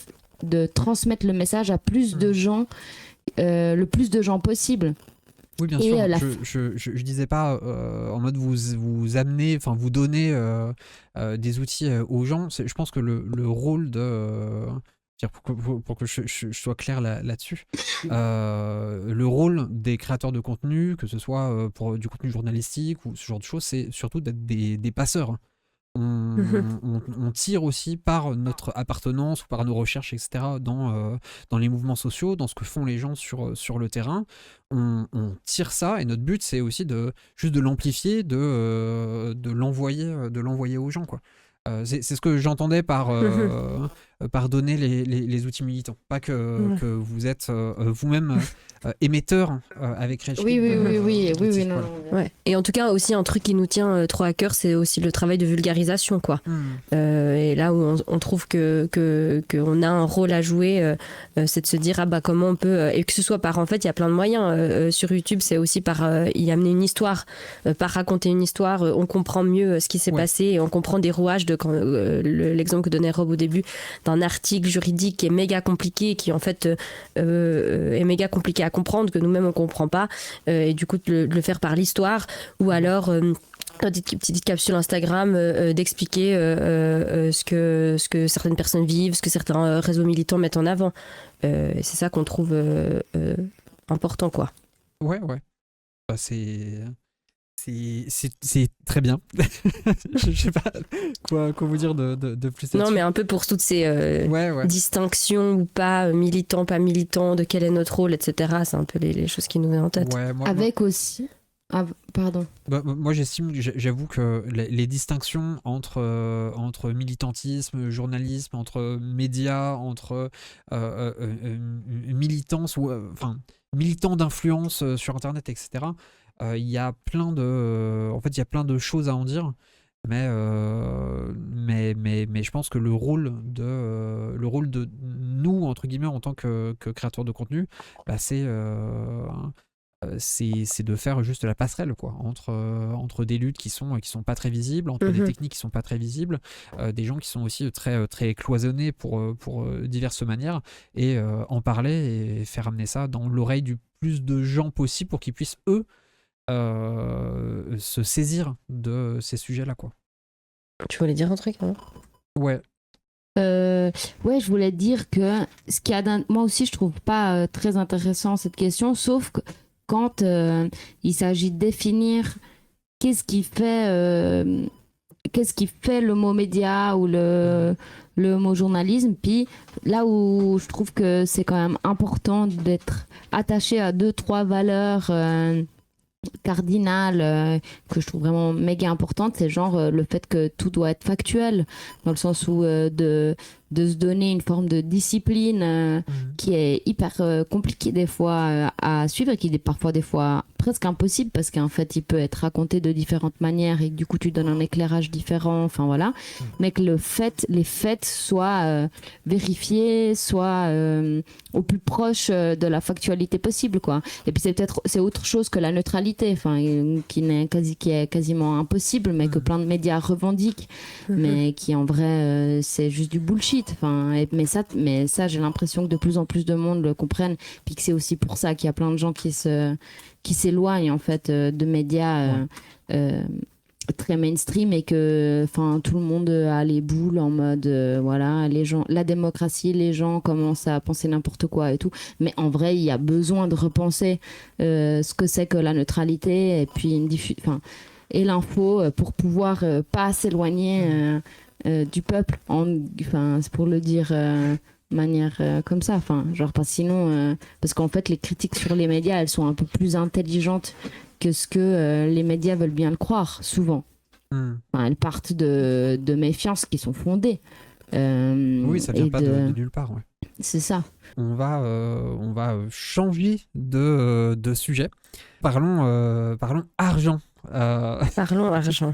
transmettre le message à plus de gens, le plus de gens possible. Oui, bien sûr. Je disais pas en mode vous amener, enfin vous donner des outils aux gens. Je pense que le rôle de pour que je sois clair là-dessus, le rôle des créateurs de contenu, que ce soit pour du contenu journalistique ou ce genre de choses, c'est surtout d'être des passeurs. On tire aussi par notre appartenance ou par nos recherches, etc., dans les mouvements sociaux, dans ce que font les gens sur le terrain. On tire ça, et notre but, c'est aussi juste de l'amplifier, de l'envoyer aux gens, quoi. C'est ce que j'entendais par donner les outils militants. Pas que vous êtes vous-même émetteur avec Rachid. Oui, non. Ouais. Et en tout cas, aussi, un truc qui nous tient trop à cœur, c'est aussi le travail de vulgarisation, quoi. Et là où on trouve qu'on a un rôle à jouer, c'est de se dire, comment on peut... et que ce soit par... En fait, il y a plein de moyens. Sur YouTube, c'est aussi par y amener une histoire, par raconter une histoire. On comprend mieux ce qui s'est passé, et on comprend des rouages l'exemple que donnait Rob au début, d'un article juridique qui est méga compliqué, qui en fait est méga compliqué à comprendre, que nous-mêmes on comprend pas, et du coup de le faire par l'histoire, ou alors des petites capsules Instagram d'expliquer ce que certaines personnes vivent, ce que certains réseaux militants mettent en avant. Et c'est ça qu'on trouve important, quoi. Ouais. C'est très bien. Je sais pas quoi vous dire de plus. Non, mais un peu pour toutes ces distinctions ou pas, militant, pas militant, de quel est notre rôle, etc. C'est un peu les choses qui nous viennent en tête. Aussi... Ah, pardon. Moi, j'avoue que les distinctions entre militantisme, journalisme, entre médias, entre militance ou militants d'influence sur Internet, etc. Il y a plein de choses à en dire, mais je pense que le rôle de nous, entre guillemets, en tant que créateurs de contenu, c'est de faire juste la passerelle, quoi, entre des luttes qui sont pas très visibles, entre des techniques qui sont pas très visibles, des gens qui sont aussi très très cloisonnés pour diverses manières, et en parler et faire amener ça dans l'oreille du plus de gens possible pour qu'ils puissent eux se saisir de ces sujets-là, quoi. Tu voulais dire un truc, hein? Ouais, je voulais dire que ce qu'il y a moi aussi, je trouve pas très intéressant cette question, sauf que quand il s'agit de définir qu'est-ce qui fait le mot média ou le mot journalisme, puis là où je trouve que c'est quand même important d'être attaché à 2-3 valeurs cardinale que je trouve vraiment méga importante, c'est genre le fait que tout doit être factuel, dans le sens où de se donner une forme de discipline qui est hyper compliquée des fois à suivre, et qui est parfois des fois presque impossible, parce qu'en fait il peut être raconté de différentes manières et du coup tu donnes un éclairage différent, enfin voilà, mais que les faits soient vérifiés, soient au plus proche de la factualité possible, quoi. Et puis c'est autre chose que la neutralité, enfin qui est quasiment impossible, mais que plein de médias revendiquent, mais qui en vrai c'est juste du bullshit. Mais ça j'ai l'impression que de plus en plus de monde le comprennent, puis que c'est aussi pour ça qu'il y a plein de gens qui s'éloignent en fait de médias très mainstream et que tout le monde a les boules en mode voilà, les gens, la démocratie, les gens commencent à penser n'importe quoi et tout, mais en vrai il y a besoin de repenser ce que c'est que la neutralité et puis et l'info pour pouvoir pas s'éloigner du peuple, c'est pour le dire de manière comme ça, genre pas sinon parce qu'en fait les critiques sur les médias elles sont un peu plus intelligentes que ce que les médias veulent bien le croire, souvent. Elles partent de méfiances qui sont fondées. Oui, ça vient pas de nulle part. Ouais. C'est ça. On va changer de sujet. Parlons argent. Parlons argent.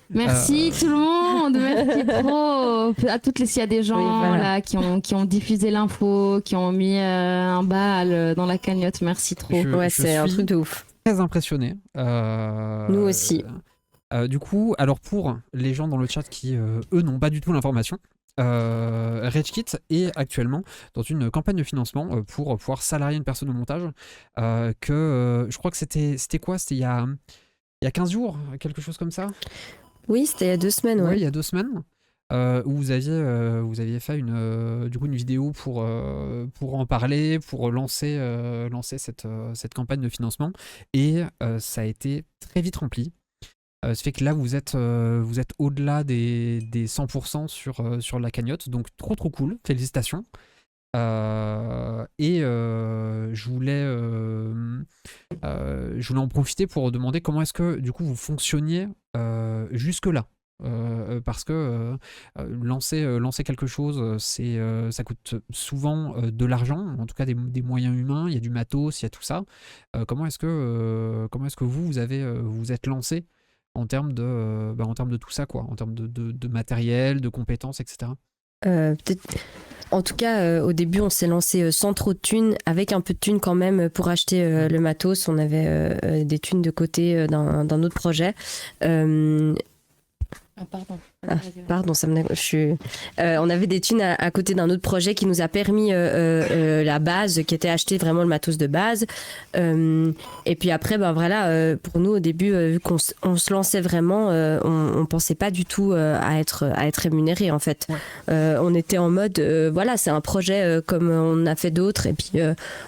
Merci tout le monde, merci trop à toutes les s'il y a des gens là qui ont diffusé l'info, qui ont mis un bal dans la cagnotte, merci trop. C'est un truc de ouf. Très impressionné. Nous aussi. Du coup, alors pour les gens dans le chat qui, eux, n'ont pas du tout l'information, RageKit est actuellement dans une campagne de financement pour pouvoir salarier une personne au montage. Je crois que c'était quoi? C'était il y a 15 jours, quelque chose comme ça? Oui, c'était il y a 2 semaines. Ouais, il y a 2 semaines. Où vous aviez fait une vidéo pour en parler, pour lancer cette campagne de financement. Et ça a été très vite rempli. Ça fait que là, vous êtes au-delà des 100% sur la cagnotte. Donc, trop, trop cool. Félicitations. Je voulais en profiter pour demander comment est-ce que, du coup, vous fonctionniez jusque-là. Parce que lancer quelque chose, ça coûte souvent de l'argent, en tout cas des moyens humains, il y a du matos, il y a tout ça. Comment est-ce que vous êtes lancé en termes de tout ça, quoi, en termes de matériel, de compétences, etc. Peut-être. En tout cas, au début, on s'est lancé sans trop de thunes, avec un peu de thunes quand même pour acheter le matos. On avait des thunes de côté d'un autre projet. Pardon, on avait des thunes à côté d'un autre projet qui nous a permis la base, qui était acheter vraiment le matos de base. Et puis après, pour nous au début, vu qu'on se lançait vraiment, on pensait pas du tout à être rémunéré en fait. Ouais. On était en mode, c'est un projet comme on a fait d'autres, et puis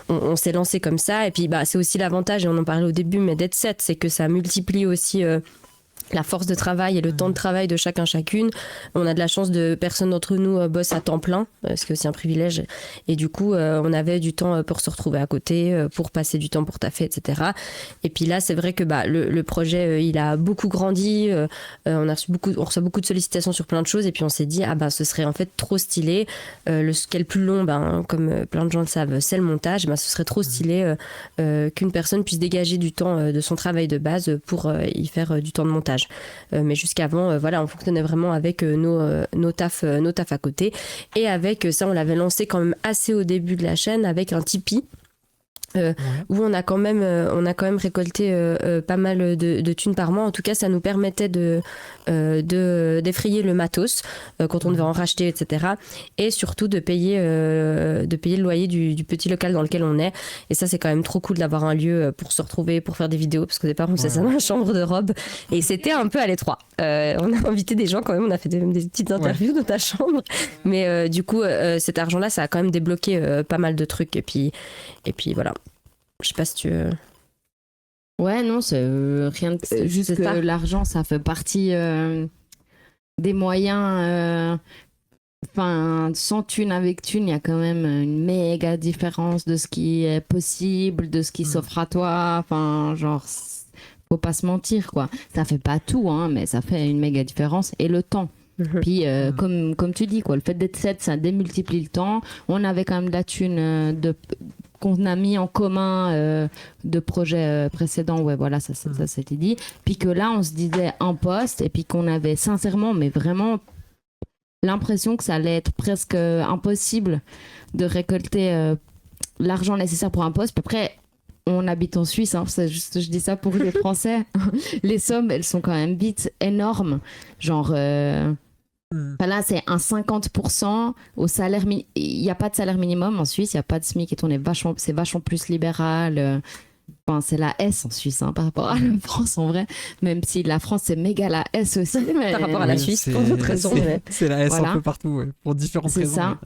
on s'est lancé comme ça. Et puis c'est aussi l'avantage, et on en parlait au début, mais d'être 7, c'est que ça multiplie aussi la force de travail et le temps de travail de chacune. On a de la chance de personne d'entre nous bosse à temps plein, ce qui est aussi un privilège. Et du coup, on avait du temps pour se retrouver à côté, pour passer du temps pour taffer, etc. Et puis là, c'est vrai que le projet, il a beaucoup grandi. On reçoit beaucoup de sollicitations sur plein de choses. Et puis on s'est dit, ce serait en fait trop stylé. Ce qui est le plus long, comme plein de gens le savent, c'est le montage. Ce serait trop stylé qu'une personne puisse dégager du temps de son travail de base pour y faire du temps de montage. Mais jusqu'avant, on fonctionnait vraiment avec nos tafs à côté. Et avec ça, on l'avait lancé quand même assez au début de la chaîne avec un Tipeee. Où on a quand même récolté pas mal de thunes par mois. En tout cas, ça nous permettait d'effrayer le matos quand on devait en racheter, etc. Et surtout de payer le loyer du petit local dans lequel on est. Et ça, c'est quand même trop cool d'avoir un lieu pour se retrouver, pour faire des vidéos, parce qu'au départ, on faisait ça dans la chambre de robe. Et c'était un peu à l'étroit. On a invité des gens quand même, on a fait des petites interviews dans ta chambre. Mais du coup, cet argent-là, ça a quand même débloqué pas mal de trucs. Et puis voilà. Je sais pas si tu veux... Ouais, non, c'est rien de... juste que l'argent, ça fait partie des moyens... sans thune, avec thune, il y a quand même une méga différence de ce qui est possible, de ce qui s'offre à toi. Faut pas se mentir, quoi. Ça fait pas tout, mais ça fait une méga différence. Et le temps. Puis, comme tu dis, quoi, le fait d'être 7, ça démultiplie le temps. On avait quand même de la thune qu'on a mis en commun de projets précédents. Ouais, voilà, ça s'était dit. Puis que là, on se disait un poste, et puis qu'on avait sincèrement, mais vraiment l'impression que ça allait être presque impossible de récolter l'argent nécessaire pour un poste. Puis après, on habite en Suisse, je dis ça pour les Français. Les sommes, elles sont quand même vite énormes. Genre... là, c'est un 50% au salaire minimum. Il n'y a pas de salaire minimum en Suisse, il n'y a pas de SMIC et tout. C'est vachement plus libéral. Enfin, c'est la S en Suisse par rapport à la France en vrai, même si la France c'est méga la S aussi. Mais... Par rapport à la Suisse, pour d'autres raisons. C'est la S Voilà. un peu partout, pour différentes C'est raisons. ça.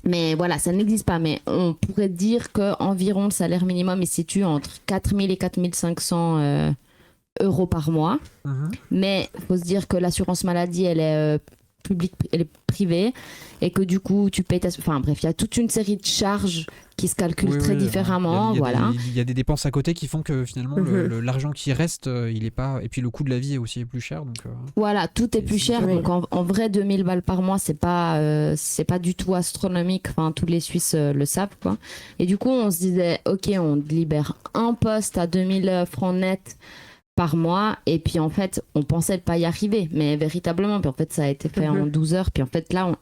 Mais voilà, ça n'existe pas. Mais on pourrait dire qu'environ le salaire minimum est situé entre 4 000 et 4 500 euros par mois. Mais il faut se dire que l'assurance maladie, elle est publique, elle est privée. Et que du coup, tu payes ta... Enfin bref, il y a toute une série de charges qui se calculent très différemment. Voilà. Il y a des dépenses à côté qui font que finalement, l'argent qui reste, il est pas... Et puis le coût de la vie est aussi plus cher. Donc, Voilà, tout est plus cher. Donc en vrai, 2000 balles par mois, c'est pas du tout astronomique. Enfin, tous les Suisses le savent, quoi. Et du coup, on se disait, ok, on libère un poste à 2000 francs net par mois. Et puis en fait, on pensait ne pas y arriver. Mais véritablement, puis en fait, ça a été fait en 12 heures. Puis en fait, là,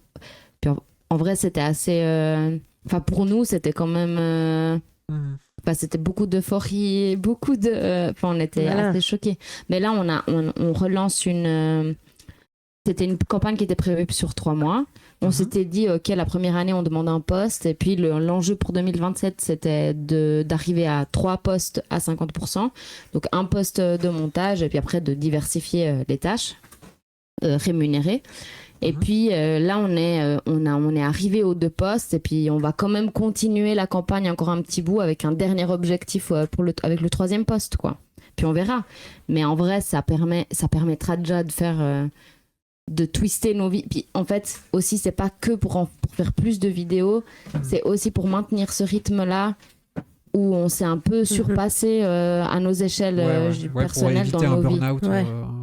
en vrai, c'était assez... Enfin, pour nous, c'était quand même... Enfin, c'était beaucoup d'euphorie, beaucoup de... Enfin, on était assez choqués. Mais là, on relance une... C'était une campagne qui était prévue sur 3 mois. On s'était dit, ok, la première année, on demande un poste. Et puis, l'enjeu pour 2027, c'était d'arriver à 3 postes à 50%. Donc, un poste de montage et puis après, de diversifier les tâches rémunérées. Et puis là, on est arrivé aux 2 postes et puis on va quand même continuer la campagne encore un petit bout avec un dernier objectif avec le 3e poste, quoi. Puis on verra. Mais en vrai, ça permettra déjà de faire... de twister nos vies. Puis en fait, aussi, c'est pas que pour faire plus de vidéos, c'est aussi pour maintenir ce rythme-là où on s'est un peu surpassé à nos échelles personnelles dans nos vies.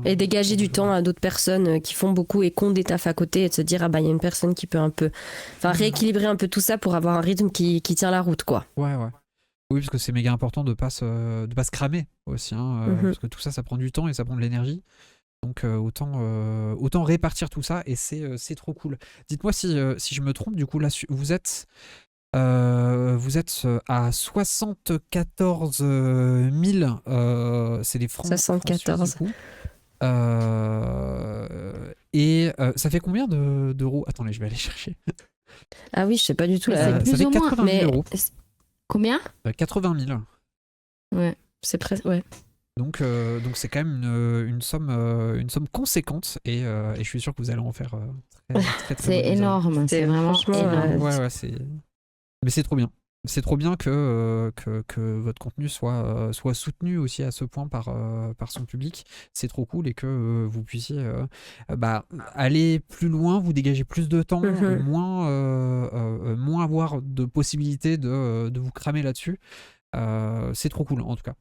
Et dégager du temps à d'autres personnes qui font beaucoup et qui ont des tafs à côté et de se dire, ah bah il y a une personne qui peut un peu rééquilibrer un peu tout ça pour avoir un rythme qui tient la route, quoi. Ouais. Oui, parce que c'est méga important de pas se cramer aussi, parce que tout ça, ça prend du temps et ça prend de l'énergie. Donc autant répartir tout ça et c'est trop cool. Dites-moi si je me trompe, du coup là vous êtes à 74 000, c'est les francs. 74. Francs, et ça fait combien d'euros? Attendez, je vais aller chercher. Ah oui, je sais pas du tout. C'est plus ça fait ou moins, 80 000 euros. Combien? 80 000. Ouais, c'est presque... Ouais. Donc c'est quand même une somme conséquente et je suis sûr que vous allez en faire très c'est bon énorme, c'est vraiment énorme. Ouais, mais c'est trop bien. C'est trop bien que votre contenu soit soutenu aussi à ce point par son public. C'est trop cool et que vous puissiez aller plus loin, vous dégager plus de temps, moins avoir de possibilités de vous cramer là-dessus. C'est trop cool en tout cas.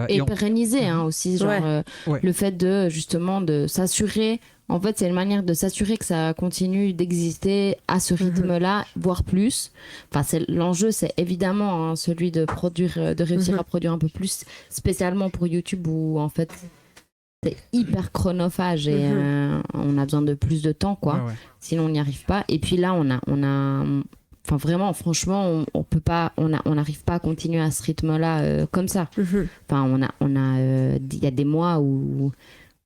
Et pérenniser aussi, genre le fait de justement de s'assurer, en fait c'est une manière de s'assurer que ça continue d'exister à ce rythme-là, voire plus. Enfin l'enjeu c'est évidemment celui de réussir à produire un peu plus, spécialement pour YouTube où en fait c'est hyper chronophage et on a besoin de plus de temps, quoi. Sinon on n'y arrive pas. Et puis là on a enfin vraiment, franchement, on peut pas, on n'arrive pas à continuer à ce rythme-là comme ça. Enfin, il y a des mois où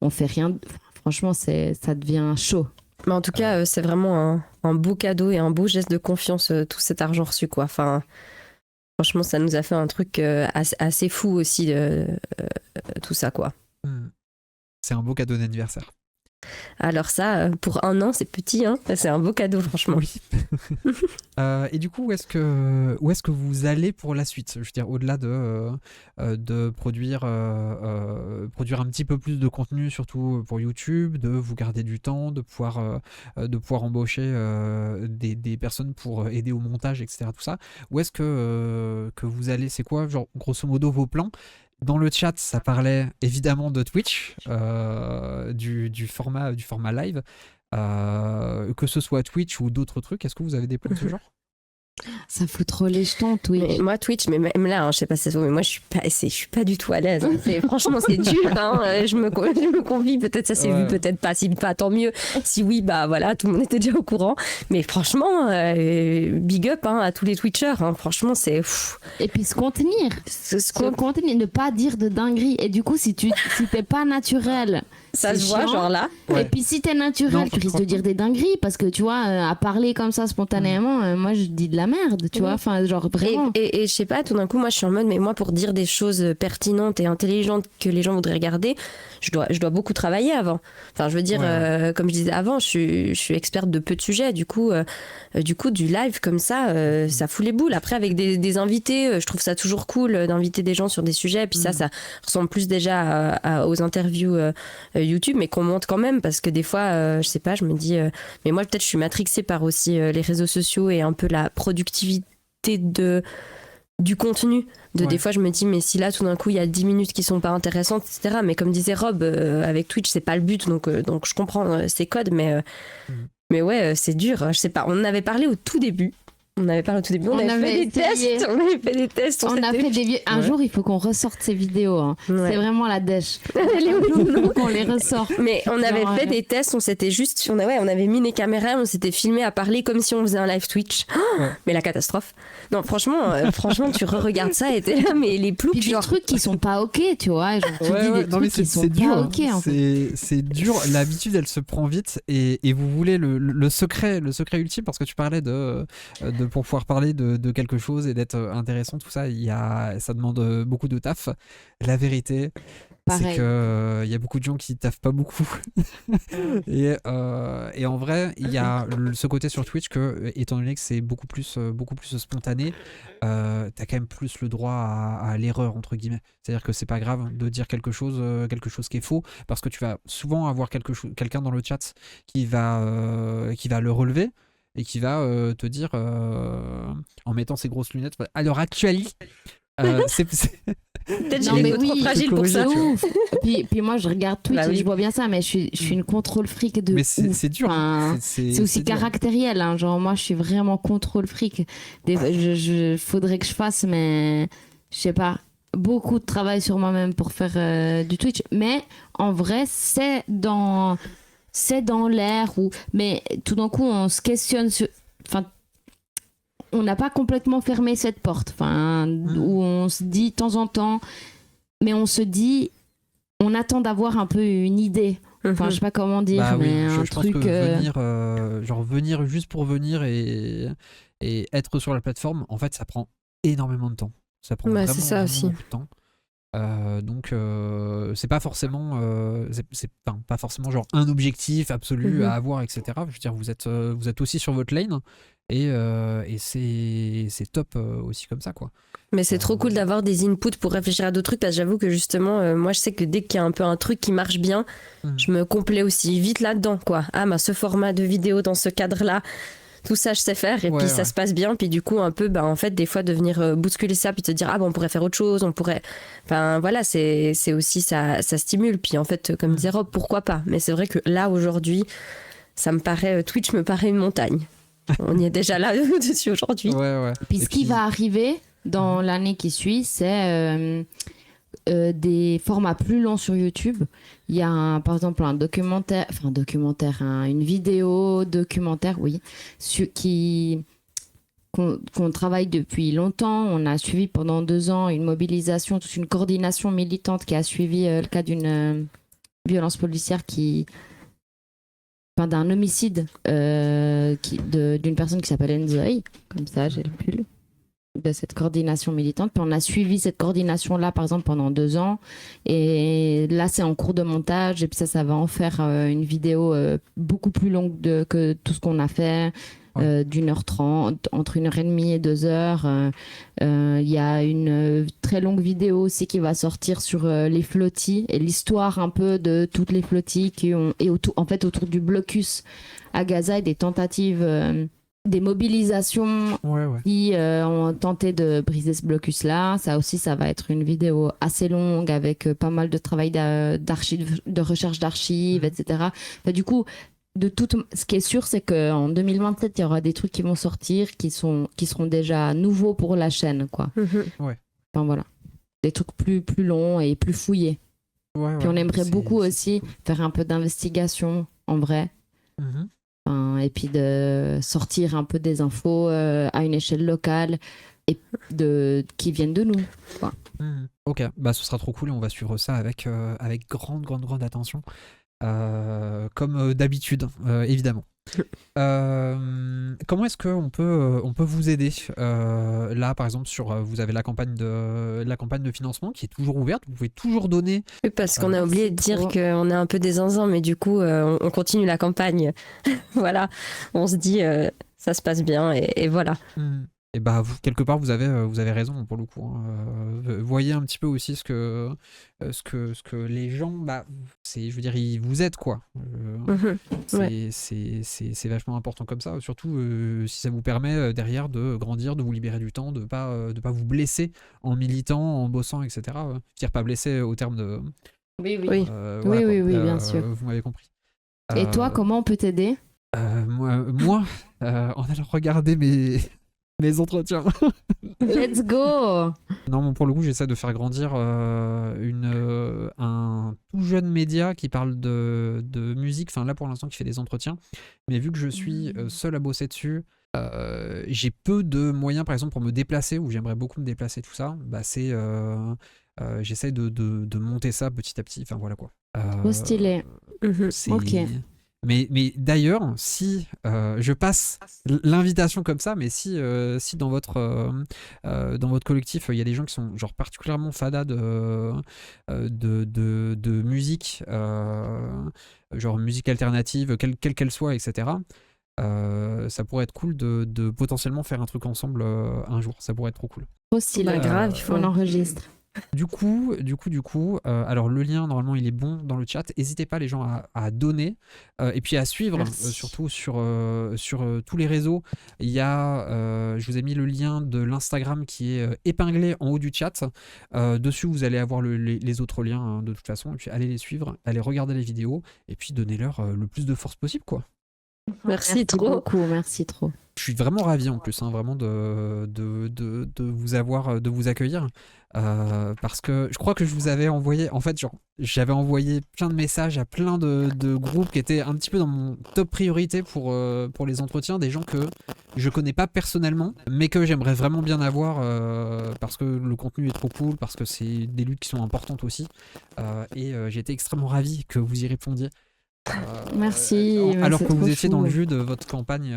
on fait rien. Franchement, ça devient chaud. Mais en tout cas, c'est vraiment un beau cadeau et un beau geste de confiance, tout cet argent reçu, quoi. Enfin, franchement, ça nous a fait un truc assez fou aussi, tout ça, quoi. C'est un beau cadeau d'anniversaire. Alors ça, pour 1 an, c'est petit, hein. C'est un beau cadeau, franchement. Oui. Et du coup, où est-ce que vous allez pour la suite? Je veux dire, au-delà de produire un petit peu plus de contenu, surtout pour YouTube, de vous garder du temps, de pouvoir embaucher des personnes pour aider au montage, etc. Tout ça. Où est-ce que vous allez? C'est quoi, genre, grosso modo, vos plans? Dans le chat, ça parlait évidemment de Twitch, du format live, que ce soit Twitch ou d'autres trucs. Est-ce que vous avez des plans de ce genre? Ça fout trop les jetons, Twitch. Mais moi, Twitch, mais même là, je sais pas si c'est ça, mais moi, je suis pas du tout à l'aise. Franchement, c'est dur. Je me confie, peut-être ça s'est vu, peut-être pas. Si pas, tant mieux. Si oui, bah voilà, tout le monde était déjà au courant. Mais franchement, big up à tous les Twitchers. Franchement, c'est... Et puis se contenir, ne pas dire de dingueries. Et du coup, si t'es pas naturel Ça c'est se voit, chiant. genre là. Ouais. Et puis si t'es naturel, Non, tu risques franchement. de dire des dingueries parce que tu vois, à parler comme ça spontanément, moi je dis de la merde, tu vois, enfin genre vraiment. Et je sais pas, tout d'un coup, moi je suis en mode, mais moi pour dire des choses pertinentes et intelligentes que les gens voudraient regarder, je dois beaucoup travailler avant. Enfin, je veux dire, Ouais. comme je disais avant, je suis experte de peu de sujets. Du coup, du live comme ça, ça fout les boules. Après, avec des invités, je trouve ça toujours cool d'inviter des gens sur des sujets. Puis ça ressemble plus déjà aux interviews YouTube, mais qu'on monte quand même parce que des fois, je sais pas, je me dis, mais moi peut-être je suis matrixée par aussi les réseaux sociaux et un peu la productivité du contenu. Ouais. Des fois, je me dis, mais si là, tout d'un coup, il y a 10 minutes qui sont pas intéressantes, etc. Mais comme disait Rob, avec Twitch, c'est pas le but. Donc je comprends ces codes, mais ouais, c'est dur. Je sais pas. On en avait parlé au tout début. On avait fait des tests. On avait fait des tests. On a fait des un jour, il faut qu'on ressorte ces vidéos. Hein. Ouais. C'est vraiment la dèche. Elle est où, Il faut qu'on les ressort. Mais on avait Genre, fait des tests, on s'était juste, on avait mis les caméras, on s'était filmé à parler comme si on faisait un live Twitch. Ouais. Mais la catastrophe. Non, franchement, tu re-regardes ça et t'es là, mais les ploucs, Puis des genre. trucs qui sont pas ok, tu vois. Genre, tu dis Ouais, des non, mais trucs qui sont c'est dur. pas ok. En fait. C'est dur. L'habitude, elle se prend vite. Et vous voulez le secret ultime, parce que tu parlais de pour pouvoir parler de quelque chose et d'être intéressant, tout ça, ça demande beaucoup de taf. La vérité, c'est Pareil. que il y a beaucoup de gens qui taffent pas beaucoup. et en vrai, il y a ce côté sur Twitch que, étant donné que c'est beaucoup plus spontané, t'as quand même plus le droit à l'erreur, entre guillemets. C'est-à-dire que c'est pas grave de dire quelque chose qui est faux, parce que tu vas souvent avoir quelqu'un dans le chat qui va le relever et qui va te dire en mettant ses grosses lunettes, à l'heure actuelle, Peut-être Non, j'ai mais les mots trop oui, fragiles pour ça. C'est ouf. Puis moi, je regarde Twitch Bah et oui. je vois bien ça, mais je suis une contrôle fric de mais ouf. c'est dur. Enfin, c'est aussi dur. caractériel. Hein. Genre, moi, je suis vraiment contrôle fric. Faudrait que je fasse, mais je sais pas, beaucoup de travail sur moi-même pour faire du Twitch. Mais en vrai, c'est dans l'air. Mais tout d'un coup, on se questionne sur. Enfin, on n'a pas complètement fermé cette porte. Enfin, où on se dit de temps en temps, mais on se dit, on attend d'avoir un peu une idée. Enfin, je sais pas comment dire, Bah oui, mais un je pense truc. que venir juste pour venir et être sur la plateforme, en fait, ça prend énormément de temps. Ça prend Ouais, vraiment, c'est ça vraiment aussi. beaucoup de temps. Donc c'est pas forcément pas forcément genre un objectif absolu à avoir, etc. Je veux dire, vous êtes aussi sur votre lane et c'est top aussi comme ça, quoi. Mais c'est trop cool d'avoir des inputs pour réfléchir à d'autres trucs, parce que j'avoue que justement, moi je sais que dès qu'il y a un peu un truc qui marche bien, je me complais aussi vite là-dedans, quoi. Ah, ce format de vidéo dans ce cadre-là, tout ça je sais faire, et puis ça se passe bien, puis du coup un peu, en fait, des fois de venir bousculer ça, puis te dire, on pourrait faire autre chose, on pourrait... Enfin voilà, c'est aussi, ça stimule, puis en fait, comme disait Rob, pourquoi pas. Mais c'est vrai que là, aujourd'hui, Twitch me paraît une montagne. On y est déjà là dessus aujourd'hui. Ouais. Puis ce qui va arriver dans l'année qui suit, c'est des formats plus longs sur YouTube. Il y a par exemple une vidéo documentaire, oui, qu'on travaille depuis longtemps. On a suivi pendant 2 ans une mobilisation, toute une coordination militante qui a suivi le cas d'une violence policière d'un homicide d'une personne qui s'appelle Enzoï, comme ça j'ai le pull de cette coordination militante. Puis on a suivi cette coordination-là, par exemple, pendant 2 ans. Et là, c'est en cours de montage. Et puis ça va en faire une vidéo beaucoup plus longue que tout ce qu'on a fait. d'1h30, entre 1h30 et 2h. Il y a une très longue vidéo aussi qui va sortir sur les flottis et l'histoire un peu de toutes les flottis autour du blocus à Gaza et des tentatives, des mobilisations qui ont tenté de briser ce blocus-là. Ça aussi, ça va être une vidéo assez longue avec pas mal de travail d'archives, de recherche d'archives, etc. Enfin, du coup, ce qui est sûr, c'est qu'en 2027, il y aura des trucs qui vont sortir qui seront déjà nouveaux pour la chaîne, quoi. Enfin, voilà. Des trucs plus longs et plus fouillés. Puis on aimerait beaucoup aussi faire un peu d'investigation, en vrai. Et puis de sortir un peu des infos à une échelle locale et qui viennent de nous, quoi. Ok, ce sera trop cool et on va suivre ça avec grande attention. comme d'habitude, évidemment. Comment est-ce qu'on peut vous aider là, par exemple, vous avez la campagne de financement qui est toujours ouverte. Vous pouvez toujours donner. Oui, parce qu'on a oublié de dire trop. qu'on est un peu des zinzins, mais du coup, on continue la campagne. Voilà, on se dit, ça se passe bien, et voilà. Et bah, quelque part, vous avez raison pour le coup. Voyez un petit peu aussi ce que les gens, je veux dire, ils vous aident quoi. Mhm. Ouais. C'est vachement important comme ça. Surtout si ça vous permet derrière de grandir, de vous libérer du temps, de pas vous blesser en militant, en bossant, etc. Je veux dire pas blesser au terme de. Oui, oui. Oui. Voilà, quoi. Oui, bien sûr. Vous m'avez compris. Et toi, comment on peut t'aider? Moi, en allant regarder mes entretiens. Let's go! Non, bon, pour le coup, j'essaie de faire grandir un tout jeune média qui parle de musique, enfin là pour l'instant qui fait des entretiens, mais vu que je suis seul à bosser dessus, j'ai peu de moyens par exemple pour me déplacer, ou j'aimerais beaucoup me déplacer, tout ça, j'essaie de monter ça petit à petit, enfin voilà quoi. Trop stylé. Mhm. C'est- Ok. Mais d'ailleurs, si je passe l'invitation comme ça, mais si dans votre collectif, il y a des gens qui sont genre particulièrement fadas de musique, genre musique alternative, quelle qu'elle soit, etc., ça pourrait être cool de potentiellement faire un truc ensemble un jour. Ça pourrait être trop cool. Trop stylé. Bah, grave, il faut. On enregistre. Du coup, alors le lien normalement il est bon dans le chat. N'hésitez pas les gens à donner et puis à suivre Merci. surtout sur tous les réseaux. Il y a, je vous ai mis le lien de l'Instagram qui est épinglé en haut du chat. Dessus vous allez avoir les autres liens hein, de toute façon. Et puis allez les suivre, allez regarder les vidéos et puis donnez-leur le plus de force possible quoi. Merci trop. beaucoup, merci trop. Je suis vraiment ravi en plus, hein, vraiment de vous avoir, de vous accueillir. Parce que je crois que je vous avais envoyé, en fait, genre, j'avais envoyé plein de messages à plein de groupes qui étaient un petit peu dans mon top priorité pour les entretiens, des gens que je connais pas personnellement, mais que j'aimerais vraiment bien avoir parce que le contenu est trop cool, parce que c'est des luttes qui sont importantes aussi. Et j'ai été extrêmement ravi que vous y répondiez. Merci, mais Alors c'est que vous trop étiez fou. dans le jus de votre campagne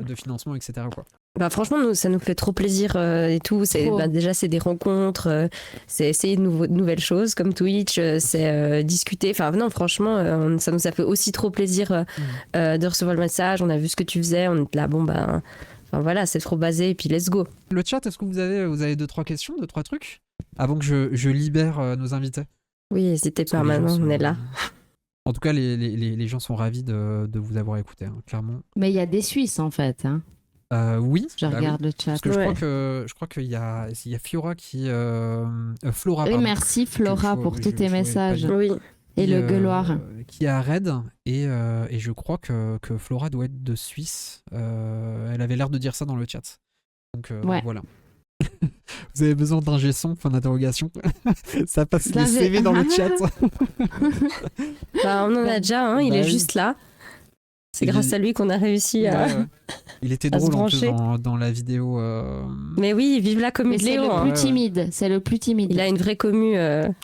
de financement, etc. quoi. Bah franchement, ça nous fait trop plaisir et tout. Trop. Déjà, c'est des rencontres, c'est essayer de nouvelles choses comme Twitch, c'est discuter. Enfin, non, franchement, ça nous a fait aussi trop plaisir de recevoir le message. On a vu ce que tu faisais, on était là, bon, ben, enfin, voilà, c'est trop basé, et puis let's go. Le chat, est-ce que vous avez 2-3 questions, 2-3 trucs avant que je libère nos invités? Oui, n'hésitez Parce que pas, les gens maintenant, on sont- est là. En tout cas, les gens sont ravis de vous avoir écouté, hein, clairement. Mais il y a des Suisses en fait. Hein. Oui, Je bah regarde oui. le chat. Parce que Ouais. je crois qu'il y a Fiora qui... Flora, Oui, pardon. merci Flora Que- pour je- tous tes je voyais pas messages. bien. Oui. Et Qui, le gueuloir. Qui est à Rennes et je crois que Flora doit être de Suisse. Elle avait l'air de dire ça dans le chat. Donc Ouais. voilà. Vous avez besoin d'ingé son, point d'interrogation. Ça passe les D'ingé- CV dans le chat. Bah, on en a déjà un, il Bah est oui. juste là. C'est Il- grâce à lui qu'on a réussi à... Ouais, ouais. Il était à se drôle en plus brancher. dans la vidéo. Mais oui, vive la commu Mais de c'est Léo. le hein. plus Ouais, ouais. timide. C'est le plus timide. Il a une vraie commu,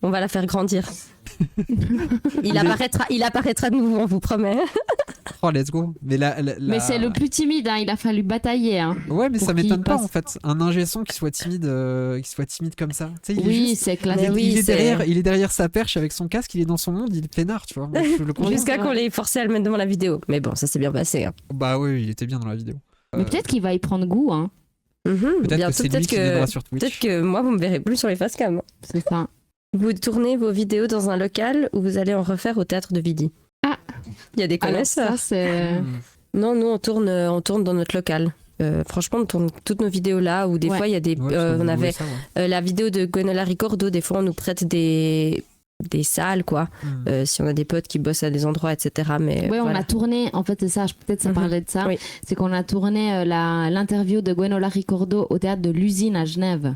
on va la faire grandir. il apparaîtra de nouveau, on vous promet. Oh, let's go. Mais Mais c'est le plus timide. Hein. Il a fallu batailler. Hein. Ouais, mais pour ça qu'il m'étonne pas passe. en fait. Un ingé son qui soit timide comme ça. Tu sais, il est Oui, juste. c'est Mais classique. oui, il est c'est- derrière sa perche avec son casque, il est dans son monde, il est peinard, tu vois. Moi, je le comprends. Jusqu'à Ouais. qu'on l'ait forcé à le mettre devant la vidéo. Mais bon, ça s'est bien passé. Hein. Bah oui, il était bien dans la vidéo. Mais peut-être qu'il va y prendre goût. Hein. Peut-être que Bientôt, c'est lui qui viendra sur Twitch. peut-être que moi, vous me verrez plus sur les facecam. Hein. C'est ça. Vous tournez vos vidéos dans un local ou vous allez en refaire au théâtre de Vidi. Ah. Il y a des Alors connaisseurs. ça, c'est... Hmm. Non, nous, on tourne dans notre local. Franchement, on tourne toutes nos vidéos là, ou des Ouais. fois, il y a des... Ouais, parce que vous on voulez avait ça, ouais. la vidéo de Gwenola Ricordo, des fois, on nous prête des salles, quoi. Hmm. Si on a des potes qui bossent à des endroits, etc. Mais Ouais, on voilà. a tourné, en fait, c'est ça, peut-être ça Mhm. parlait de ça. Oui. C'est qu'on a tourné l'interview de Gwenola Ricordo au théâtre de l'Usine à Genève.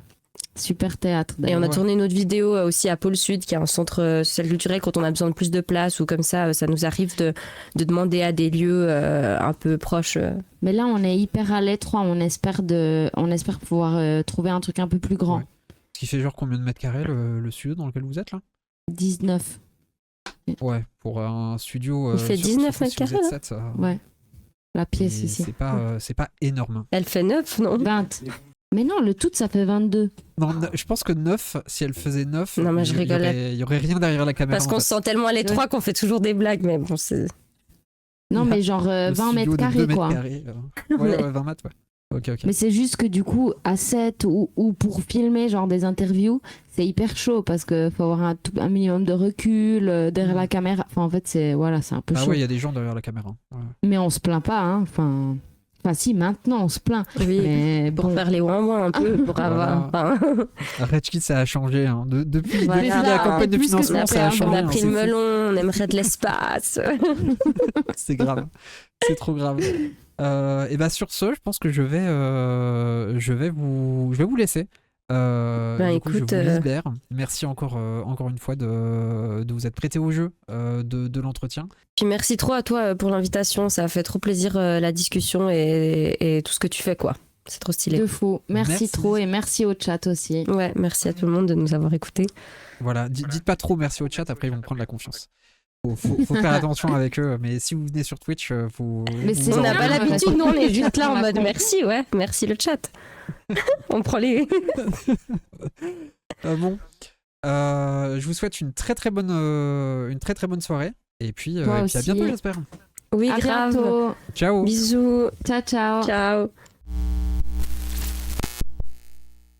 Super théâtre. Et on d'ailleurs. a Ouais. tourné une autre vidéo aussi à Pôle Sud, qui est un centre social culturel, quand on a besoin de plus de place ou comme ça nous arrive de demander à des lieux un peu proches. Mais là, on est hyper à l'étroit. On espère pouvoir trouver un truc un peu plus grand. Ouais. Ce qui fait genre combien de mètres carrés le studio dans lequel vous êtes là? 19. Ouais, pour un studio. Il fait 19 surtout si vous mètres êtes carrés, 7, Ouais. La pièce et ici. c'est pas énorme. Elle fait 9, non? 20. Mais non, le tout, ça fait 22. Non, je pense que 9, si elle faisait 9, Non, mais je rigolais. il y aurait rien derrière la caméra. Parce en qu'on fait. se sent tellement à l'étroit qu'on fait toujours des blagues, mais bon, c'est. Non, mais genre Le 20 studio mètres de 2 carrés, mètres quoi. carrés, ouais, 20 mètres, ouais. Ok. Mais c'est juste que du coup, à 7 ou pour filmer genre des interviews, c'est hyper chaud parce qu'il faut avoir un minimum de recul derrière la caméra. Enfin, en fait, c'est un peu Ah chaud. ouais, il y a des gens derrière la caméra. Ouais. Mais on se plaint pas, hein. Enfin, si, maintenant, on se plaint. Oui, Mais pour bon. faire les ouin un peu, pour avoir. Enfin, Red Kit, ça a changé. Hein. Depuis Voilà. la campagne de Plus que financement, ça, ça a on on changé. a hein, pris c'est le fou. melon, on aimerait de l'espace. C'est grave. C'est trop grave. Et bah sur ce, je pense que je vais vous laisser. Du coup, écoute, je vous libère. Merci encore une fois de vous être prêté au jeu de l'entretien. Puis merci trop à toi pour l'invitation, ça a fait trop plaisir la discussion et tout ce que tu fais, quoi. C'est trop stylé. De fou. Merci Merci. trop et merci au chat aussi. Ouais, merci à tout le monde de nous avoir écoutés. Voilà, dites pas trop merci au chat, après ils vont prendre la confiance. Faut faire attention avec eux, mais si vous venez sur Twitch, vous. Mais c'est On vous n'a en pas bien, rendez l'habitude, compte. nous on est juste là en On a mode compris. merci, ouais, merci le chat. On prend les. Bon, je vous souhaite une très très bonne soirée. Et puis, Toi à aussi. bientôt, j'espère. Oui, À grave. bientôt. Ciao. Bisous. Ciao, ciao. Ciao.